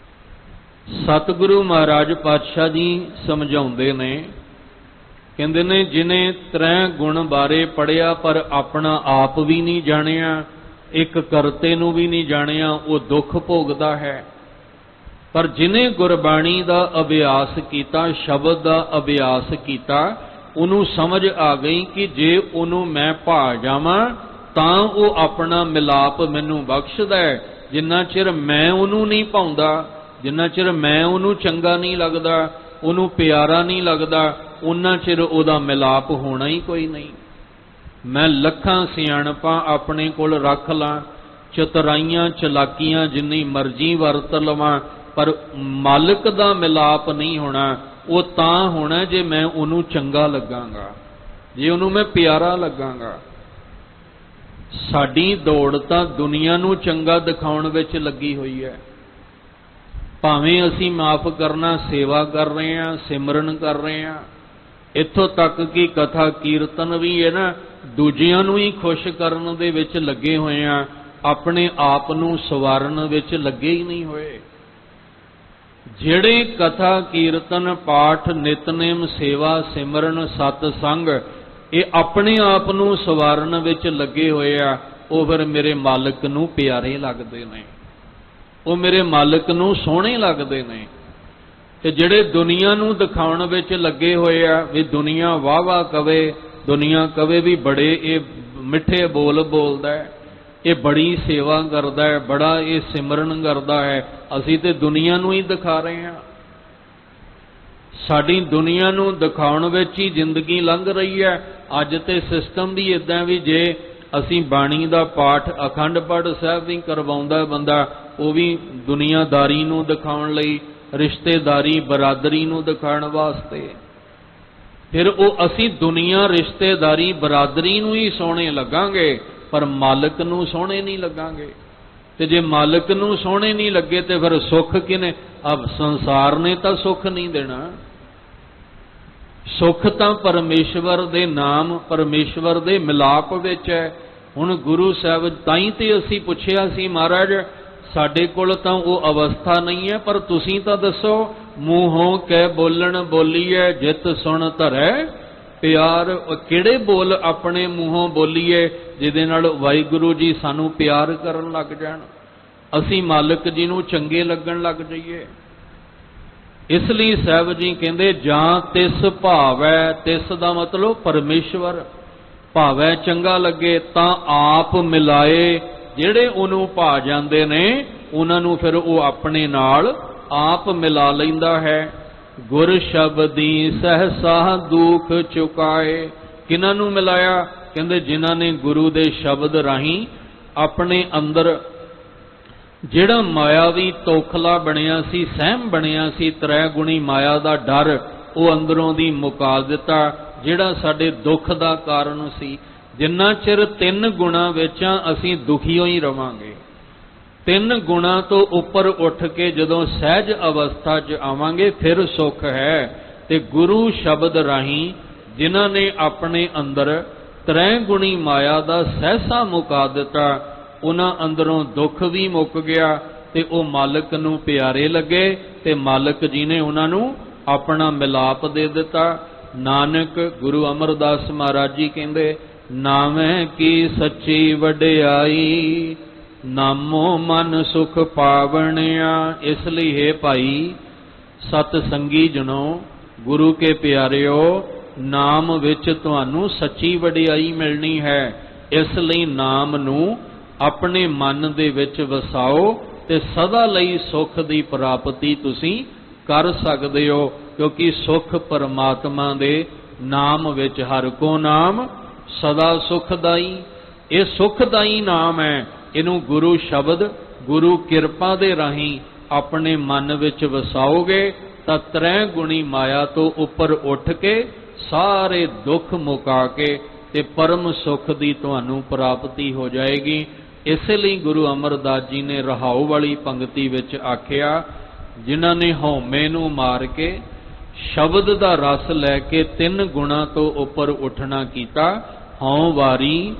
ਸਤਿਗੁਰੂ ਮਹਾਰਾਜ ਪਾਤਸ਼ਾਹ ਜੀ ਸਮਝਾਉਂਦੇ ਨੇ, ਕਹਿੰਦੇ ਨੇ ਜਿਨੇ ਤ੍ਰੈ ਗੁਣ ਬਾਰੇ ਪੜਿਆ ਪਰ ਆਪਣਾ ਆਪ ਵੀ ਨਹੀਂ ਜਾਣਿਆ, ਇੱਕ ਕਰਤੇ ਨੂੰ ਵੀ ਨਹੀਂ ਜਾਣਿਆ, ਉਹ ਦੁੱਖ ਭੋਗਦਾ ਹੈ। ਪਰ ਜਿਨੇ ਗੁਰਬਾਣੀ ਦਾ ਅਭਿਆਸ ਕੀਤਾ, ਸ਼ਬਦ ਦਾ ਅਭਿਆਸ ਕੀਤਾ, ਉਹਨੂੰ ਸਮਝ ਆ ਗਈ ਕਿ ਜੇ ਉਹਨੂੰ ਮੈਂ ਭਾ ਜਾਵਾਂ ਤਾਂ ਉਹ ਆਪਣਾ ਮਿਲਾਪ ਮੈਨੂੰ ਬਖਸ਼ਦਾ ਹੈ। ਜਿੰਨਾ ਚਿਰ ਮੈਂ ਉਹਨੂੰ ਨਹੀਂ ਭਾਉਂਦਾ, ਜਿੰਨਾ ਚਿਰ ਮੈਂ ਉਹਨੂੰ ਚੰਗਾ ਨਹੀਂ ਲੱਗਦਾ, ਉਹਨੂੰ ਪਿਆਰਾ ਨਹੀਂ ਲੱਗਦਾ, ਉਹਨਾਂ ਚਿਰ ਉਹਦਾ ਮਿਲਾਪ ਹੋਣਾ ਹੀ ਕੋਈ ਨਹੀਂ। ਮੈਂ ਲੱਖਾਂ ਸਿਆਣਪਾਂ ਆਪਣੇ ਕੋਲ ਰੱਖ ਲਾਂ, ਚਤੁਰਾਈਆਂ ਚਲਾਕੀਆਂ ਜਿੰਨੀ ਮਰਜ਼ੀ ਵਰਤ ਲਵਾਂ, ਪਰ ਮਾਲਕ ਦਾ ਮਿਲਾਪ ਨਹੀਂ ਹੋਣਾ। ਉਹ ਤਾਂ ਹੋਣਾ ਜੇ ਮੈਂ ਉਹਨੂੰ ਚੰਗਾ ਲੱਗਾਂਗਾ, ਜੇ ਉਹਨੂੰ ਮੈਂ ਪਿਆਰਾ ਲੱਗਾਂਗਾ। ਸਾਡੀ ਦੌੜ ਤਾਂ ਦੁਨੀਆ ਨੂੰ ਚੰਗਾ ਦਿਖਾਉਣ ਵਿੱਚ ਲੱਗੀ ਹੋਈ ਹੈ। ਭਾਵੇਂ ਅਸੀਂ ਮਾਫ ਕਰਨਾ ਸੇਵਾ ਕਰ ਰਹੇ ਹਾਂ, ਸਿਮਰਨ ਕਰ ਰਹੇ ਹਾਂ, ਇੱਥੋਂ ਤੱਕ ਕਿ ਕਥਾ ਕੀਰਤਨ ਵੀ ਹੈ ਨਾ, ਦੂਜਿਆਂ ਨੂੰ ਹੀ ਖੁਸ਼ ਕਰਨ ਦੇ ਵਿੱਚ ਲੱਗੇ ਹੋਏ ਆ, ਆਪਣੇ ਆਪ ਨੂੰ ਸਵਾਰਨ ਵਿੱਚ ਲੱਗੇ ਹੀ ਨਹੀਂ ਹੋਏ। ਜਿਹੜੇ ਕਥਾ ਕੀਰਤਨ ਪਾਠ ਨਿਤਨੇਮ ਸੇਵਾ ਸਿਮਰਨ ਸਤ ਸੰਗ ਇਹ ਆਪਣੇ ਆਪ ਨੂੰ ਸਵਾਰਨ ਵਿੱਚ ਲੱਗੇ ਹੋਏ ਆ, ਉਹ ਫਿਰ ਮੇਰੇ ਮਾਲਕ ਨੂੰ ਪਿਆਰੇ ਲੱਗਦੇ ਨੇ, ਉਹ ਮੇਰੇ ਮਾਲਕ ਨੂੰ ਸੋਹਣੇ ਲੱਗਦੇ ਨੇ। ਤੇ ਜਿਹੜੇ ਦੁਨੀਆ ਨੂੰ ਦਿਖਾਉਣ ਵਿੱਚ ਲੱਗੇ ਹੋਏ ਆ ਵੀ ਦੁਨੀਆ ਵਾਹ ਵਾਹ ਕਵੇ, ਦੁਨੀਆ ਕਵੇ ਵੀ ਬੜੇ ਇਹ ਮਿੱਠੇ ਬੋਲ ਬੋਲਦਾ ਹੈ, ਇਹ ਬੜੀ ਸੇਵਾ ਕਰਦਾ ਹੈ, ਬੜਾ ਇਹ ਸਿਮਰਨ ਕਰਦਾ ਹੈ, ਅਸੀਂ ਤੇ ਦੁਨੀਆ ਨੂੰ ਹੀ ਦਿਖਾ ਰਹੇ ਹਾਂ। ਸਾਡੀ ਦੁਨੀਆ ਨੂੰ ਦਿਖਾਉਣ ਵਿੱਚ ਹੀ ਜ਼ਿੰਦਗੀ ਲੰਘ ਰਹੀ ਹੈ। ਅੱਜ ਤੇ ਸਿਸਟਮ ਵੀ ਇਦਾਂ ਵੀ ਜੇ ਅਸੀਂ ਬਾਣੀ ਦਾ ਪਾਠ ਅਖੰਡ ਪਾਠ ਸਾਹਿਬ ਵੀ ਕਰਵਾਉਂਦਾ ਬੰਦਾ, ਉਹ ਵੀ ਦੁਨੀਆਦਾਰੀ ਨੂੰ ਦਿਖਾਉਣ ਲਈ, ਰਿਸ਼ਤੇਦਾਰੀ ਬਰਾਦਰੀ ਨੂੰ ਦਿਖਾਉਣ ਵਾਸਤੇ। ਫਿਰ ਉਹ ਅਸੀਂ ਦੁਨੀਆ ਰਿਸ਼ਤੇਦਾਰੀ ਬਰਾਦਰੀ ਨੂੰ ਹੀ ਸੋਹਣੇ ਲੱਗਾਂਗੇ, ਪਰ ਮਾਲਕ ਨੂੰ ਸੋਹਣੇ ਨਹੀਂ ਲੱਗਾਂਗੇ। ਤੇ ਜੇ ਮਾਲਕ ਨੂੰ ਸੋਹਣੇ ਨਹੀਂ ਲੱਗੇ ਤੇ ਫਿਰ ਸੁੱਖ ਕਿਨੇ? ਅਬ ਸੰਸਾਰ ਨੇ ਤਾਂ ਸੁੱਖ ਨਹੀਂ ਦੇਣਾ। ਸੁੱਖ ਤਾਂ ਪਰਮੇਸ਼ਵਰ ਦੇ ਨਾਮ, ਪਰਮੇਸ਼ਵਰ ਦੇ ਮਿਲਾਪ ਵਿੱਚ ਹੈ। ਹੁਣ ਗੁਰੂ ਸਾਹਿਬ ਤਾਂ ਹੀ ਤੇ ਅਸੀਂ ਪੁੱਛਿਆ ਸੀ, ਮਹਾਰਾਜ ਸਾਡੇ ਕੋਲ ਤਾਂ ਉਹ ਅਵਸਥਾ ਨਹੀਂ ਹੈ, ਪਰ ਤੁਸੀਂ ਤਾਂ ਦੱਸੋ, ਮੂੰਹੋਂ ਕਹਿ ਬੋਲਣ ਬੋਲੀਏ ਜਿਤ ਸੁਣ ਧਰੈ ਪਿਆਰ। ਕਿਹੜੇ ਬੋਲ ਆਪਣੇ ਮੂੰਹੋਂ ਬੋਲੀਏ ਜਿਹਦੇ ਨਾਲ ਵਾਹਿਗੁਰੂ ਜੀ ਸਾਨੂੰ ਪਿਆਰ ਕਰਨ ਲੱਗ ਜਾਣ, ਅਸੀਂ ਮਾਲਕ ਜੀ ਨੂੰ ਚੰਗੇ ਲੱਗਣ ਲੱਗ ਜਾਈਏ। ਇਸ ਲਈ ਸਾਹਿਬ ਜੀ ਕਹਿੰਦੇ ਜਾਂ ਤਿਸ ਭਾਵੈ, ਤਿਸ ਦਾ ਮਤਲਬ ਪਰਮੇਸ਼ਵਰ, ਭਾਵੈ ਚੰਗਾ ਲੱਗੇ ਤਾਂ ਆਪ ਮਿਲਾਏ ਜਿਹੜੇ ਉਹਨੂੰ ਭਾ ਜਾਂਦੇ ਨੇ ਉਹਨਾਂ ਨੂੰ ਫਿਰ ਉਹ ਆਪਣੇ ਨਾਲ ਆਪ ਮਿਲਾ ਲੈਂਦਾ ਹੈ। ਗੁਰ ਸ਼ਬਦੀ ਸਹਸਾ ਦੁਖ ਚੁਕਾਏ। ਕਿਹਨਾਂ ਨੂੰ ਮਿਲਾਇਆ? ਕਹਿੰਦੇ ਜਿਨ੍ਹਾਂ ਨੇ ਗੁਰੂ ਦੇ ਸ਼ਬਦ ਰਾਹੀਂ ਆਪਣੇ ਅੰਦਰ ਜਿਹੜਾ ਮਾਇਆਵੀ ਤੋਖਲਾ ਬਣਿਆ ਸੀ, ਸਹਿਮ ਬਣਿਆ ਸੀ, ਤ੍ਰੈ ਗੁਣੀ ਮਾਇਆ ਦਾ ਡਰ, ਉਹ ਅੰਦਰੋਂ ਦੀ ਮੁਕਾ ਦਿੱਤਾ, ਜਿਹੜਾ ਸਾਡੇ ਦੁੱਖ ਦਾ ਕਾਰਨ ਸੀ। ਜਿੰਨਾ ਚਿਰ 3 ਗੁਣਾ ਵਿੱਚ ਅਸੀਂ ਦੁਖੀਓ ਹੀ ਰਵਾਂਗੇ, 3 ਗੁਣਾ ਤੋਂ ਉੱਪਰ ਉੱਠ ਕੇ ਜਦੋਂ ਸਹਿਜ ਅਵਸਥਾ 'ਚ ਆਵਾਂਗੇ ਫਿਰ ਸੁੱਖ ਹੈ। ਤੇ ਗੁਰੂ ਸ਼ਬਦ ਰਾਹੀਂ ਜਿਨ੍ਹਾਂ ਨੇ ਆਪਣੇ ਅੰਦਰ ਤ੍ਰੈ ਗੁਣੀ ਮਾਇਆ ਦਾ ਸਹਿਸਾ ਮੁਕਾ ਦਿੱਤਾ, ਉਹਨਾਂ ਅੰਦਰੋਂ ਦੁੱਖ ਵੀ ਮੁੱਕ ਗਿਆ ਤੇ ਉਹ ਮਾਲਕ ਨੂੰ ਪਿਆਰੇ ਲੱਗੇ ਤੇ ਮਾਲਕ ਜੀ ਨੇ ਉਹਨਾਂ ਨੂੰ ਆਪਣਾ ਮਿਲਾਪ ਦੇ ਦਿੱਤਾ। ਨਾਨਕ ਗੁਰੂ ਅਮਰਦਾਸ ਮਹਾਰਾਜ ਜੀ ਕਹਿੰਦੇ, ਨਾਵੇਂ ਕੀ ਸੱਚੀ ਵਡਿਆਈ, ਨਾਮੋ ਮਨ ਸੁਖ ਪਾਵਣਿਆ। ਇਸ ਲਈ ਹੈ ਭਾਈ ਸਤ ਸੰਗੀ ਜਨੋ, ਗੁਰੂ ਕੇ ਪਿਆਰਿਓ, ਨਾਮ ਵਿੱਚ ਤੁਹਾਨੂੰ ਸੱਚੀ ਵਡਿਆਈ ਮਿਲਣੀ ਹੈ। ਇਸ ਲਈ ਨਾਮ ਨੂੰ ਆਪਣੇ ਮਨ ਦੇ ਵਿੱਚ ਵਸਾਓ ਤੇ ਸਦਾ ਲਈ ਸੁੱਖ ਦੀ ਪ੍ਰਾਪਤੀ ਤੁਸੀਂ ਕਰ ਸਕਦੇ ਹੋ, ਕਿਉਂਕਿ ਸੁਖ ਪਰਮਾਤਮਾ ਦੇ ਨਾਮ ਵਿੱਚ, ਹਰ ਕੋ ਨਾਮ ਸਦਾ ਸੁਖਦਾਈ। ਇਹ ਸੁਖਦਾਈ ਨਾਮ ਹੈ। ਇਹਨੂੰ ਗੁਰੂ ਸ਼ਬਦ, ਗੁਰੂ ਕਿਰਪਾ ਦੇ ਰਾਹੀਂ ਆਪਣੇ ਮਨ ਵਿੱਚ ਵਸਾਓਗੇ ਤਾਂ ਤ੍ਰੈ ਗੁਣੀ ਮਾਇਆ ਤੋਂ ਉੱਪਰ ਉੱਠ ਕੇ ਸਾਰੇ ਦੁੱਖ ਮੁਕਾ ਕੇ ਤੇ ਪਰਮ ਸੁਖ ਦੀ ਤੁਹਾਨੂੰ ਪ੍ਰਾਪਤੀ ਹੋ ਜਾਏਗੀ। ਇਸੇ ਲਈ ਗੁਰੂ ਅਮਰਦਾਸ ਜੀ ਨੇ ਰਹਾਉ ਵਾਲੀ ਪੰਕਤੀ ਵਿੱਚ ਆਖਿਆ, ਜਿਨ੍ਹਾਂ ਨੇ ਹਉਮੈ ਨੂੰ ਮਾਰ ਕੇ ਸ਼ਬਦ ਦਾ ਰਸ ਲੈ ਕੇ 3 ਗੁਣਾ ਤੋਂ ਉੱਪਰ ਉੱਠਣਾ ਕੀਤਾ। ਹਉ ਵਾਰੀ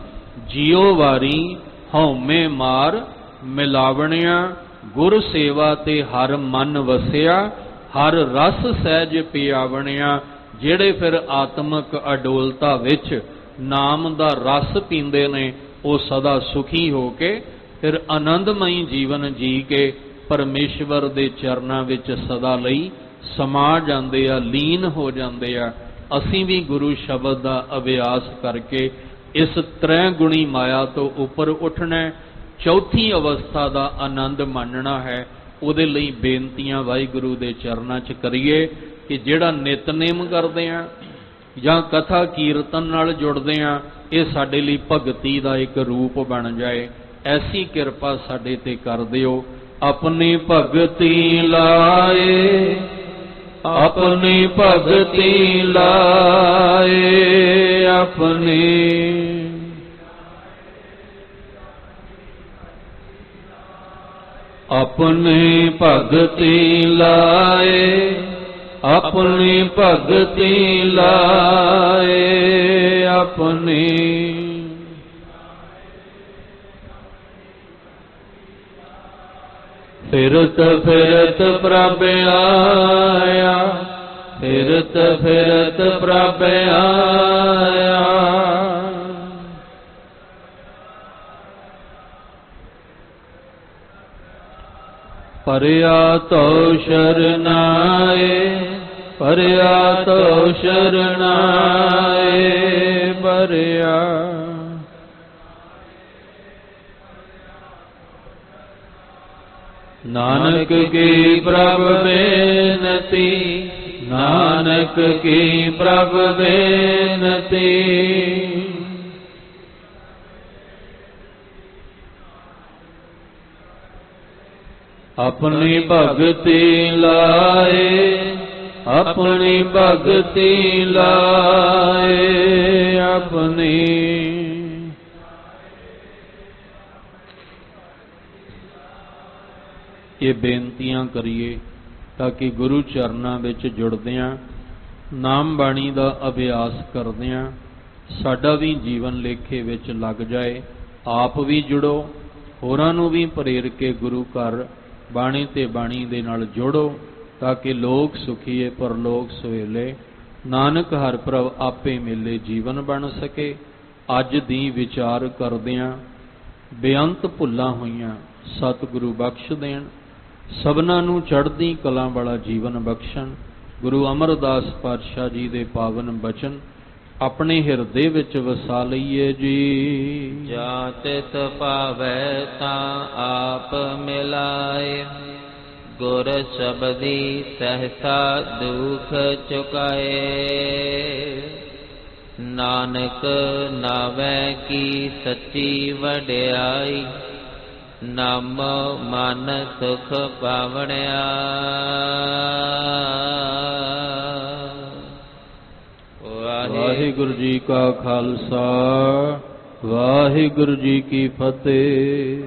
ਜਿਉ ਵਾਰੀ ਹਉਮੈ ਮਾਰ ਮਿਲਾਵਣਿਆ, ਗੁਰ ਸੇਵਾ ਤੇ ਹਰ ਮਨ ਵਸਿਆ, ਹਰ ਰਸ ਸਹਿਜ ਪਿਆਵਣਿਆ। ਜਿਹੜੇ ਫਿਰ ਆਤਮਿਕ ਅਡੋਲਤਾ ਵਿੱਚ ਨਾਮ ਦਾ ਰਸ ਪੀਂਦੇ ਨੇ, ਉਹ ਸਦਾ ਸੁਖੀ ਹੋ ਕੇ ਫਿਰ ਆਨੰਦਮਈ ਜੀਵਨ ਜੀ ਕੇ ਪਰਮੇਸ਼ਵਰ ਦੇ ਚਰਨਾਂ ਵਿੱਚ ਸਦਾ ਲਈ ਸਮਾ ਜਾਂਦੇ ਆ, ਲੀਨ ਹੋ ਜਾਂਦੇ ਆ। ਅਸੀਂ ਵੀ ਗੁਰੂ ਸ਼ਬਦ ਦਾ ਅਭਿਆਸ ਕਰਕੇ ਇਸ ਤ੍ਰੈ ਗੁਣੀ ਮਾਇਆ ਤੋਂ ਉੱਪਰ ਉੱਠਣਾ, ਚੌਥੀ ਅਵਸਥਾ ਦਾ ਆਨੰਦ ਮਾਣਨਾ ਹੈ। ਉਹਦੇ ਲਈ ਬੇਨਤੀਆਂ ਵਾਹਿਗੁਰੂ ਦੇ ਚਰਨਾਂ 'ਚ ਕਰੀਏ ਕਿ ਜਿਹੜਾ ਨਿਤਨੇਮ ਕਰਦੇ ਆ ਜਾਂ ਕਥਾ ਕੀਰਤਨ ਨਾਲ ਜੁੜਦੇ ਆ, ਇਹ ਸਾਡੇ ਲਈ ਭਗਤੀ ਦਾ ਇੱਕ ਰੂਪ ਬਣ ਜਾਏ। ਐਸੀ ਕਿਰਪਾ ਸਾਡੇ ਤੇ ਕਰ ਦਿਓ। ਆਪਣੀ ਭਗਤੀ ਲਾਏ, ਆਪਣੀ ਭਗਤੀ ਲਾਏ, ਆਪਣੀ ਭਗਤੀ ਲਾਏ, ਆਪਣੀ ਭਗਤੀ ਲਾਏ, ਆਪਣੀ ਫਿਰਤ ਫਿਰਤ ਪ੍ਰਭ ਆਇਆ, ਫਿਰਤ ਫਿਰਤ ਪ੍ਰਭ ਆਇਆ। ਪਰਿਆ ਤੋ ਸ਼ਰਨਾਏ, ਪਰਿਆ ਤੋ ਸ਼ਰਨਾਏ, ਪਰਿਆ ਨਾਨਕ ਕੀ ਪ੍ਰਭ ਬੇਨਤੀ, ਨਾਨਕ ਕੀ ਪ੍ਰਭ ਬੇਨਤੀ। ਆਪਣੀ ਭਗਤੀ ਲਾਏ, ਆਪਣੀ ਭਗਤੀ ਲਾਏ, ਆਪਣੀ ਇਹ ਬੇਨਤੀਆਂ ਕਰੀਏ ਤਾਂ ਕਿ ਗੁਰੂ ਚਰਨਾਂ ਵਿੱਚ ਜੁੜਦਿਆਂ, ਨਾਮ ਬਾਣੀ ਦਾ ਅਭਿਆਸ ਕਰਦਿਆਂ ਸਾਡਾ ਵੀ ਜੀਵਨ ਲੇਖੇ ਵਿੱਚ ਲੱਗ ਜਾਏ। ਆਪ ਵੀ ਜੁੜੋ, ਹੋਰਾਂ ਨੂੰ ਵੀ ਪ੍ਰੇਰ ਕੇ ਗੁਰੂ ਘਰ ਬਾਣੀ ਤੇ ਬਾਣੀ ਦੇ ਨਾਲ ਜੋੜੋ ਤਾਂ ਕਿ ਲੋਕ ਸੁਖੀਏ ਪਰਲੋਕ ਸੁਹੇਲੇ। ਨਾਨਕ ਹਰ ਪ੍ਰਭ ਆਪੇ ਮਿਲੇ ਜੀਵਨ ਬਣ ਸਕੇ। ਅੱਜ ਦੀ ਵਿਚਾਰ ਕਰਦਿਆਂ ਬੇਅੰਤ ਭੁੱਲਾਂ ਹੋਈਆਂ ਸਤਿਗੁਰੂ ਬਖਸ਼ ਦੇਣ, ਸਭਨਾਂ ਨੂੰ ਚੜ੍ਹਦੀ ਕਲਾ ਵਾਲਾ ਜੀਵਨ ਬਖਸ਼ਣ। ਗੁਰੂ ਅਮਰਦਾਸ ਪਾਤਸ਼ਾਹ ਜੀ ਦੇ ਪਾਵਨ ਬਚਨ ਆਪਣੇ ਹਿਰਦੇ ਵਿੱਚ ਵਸਾ ਲਈਏ ਜੀ। ਜਾਂ ਤਿਸ ਭਾਵੈ ਤਾਂ ਆਪ ਮਿਲਾਏ, ਗੁਰ ਸ਼ਬਦੀ ਸਹਸਾ ਦੁਖ ਚੁਕਾਏ। ਨਾਨਕ ਨਾਵੈ ਕੀ ਸੱਚੀ ਵਡਿਆਈ, ਨਾਮ ਮਨ ਸੁਖ ਪਾਵਣਿਆ। ਵਾਹਿਗੁਰੂ ਜੀ ਕਾ ਖਾਲਸਾ, ਵਾਹਿਗੁਰੂ ਜੀ ਕੀ ਫਤਿਹ।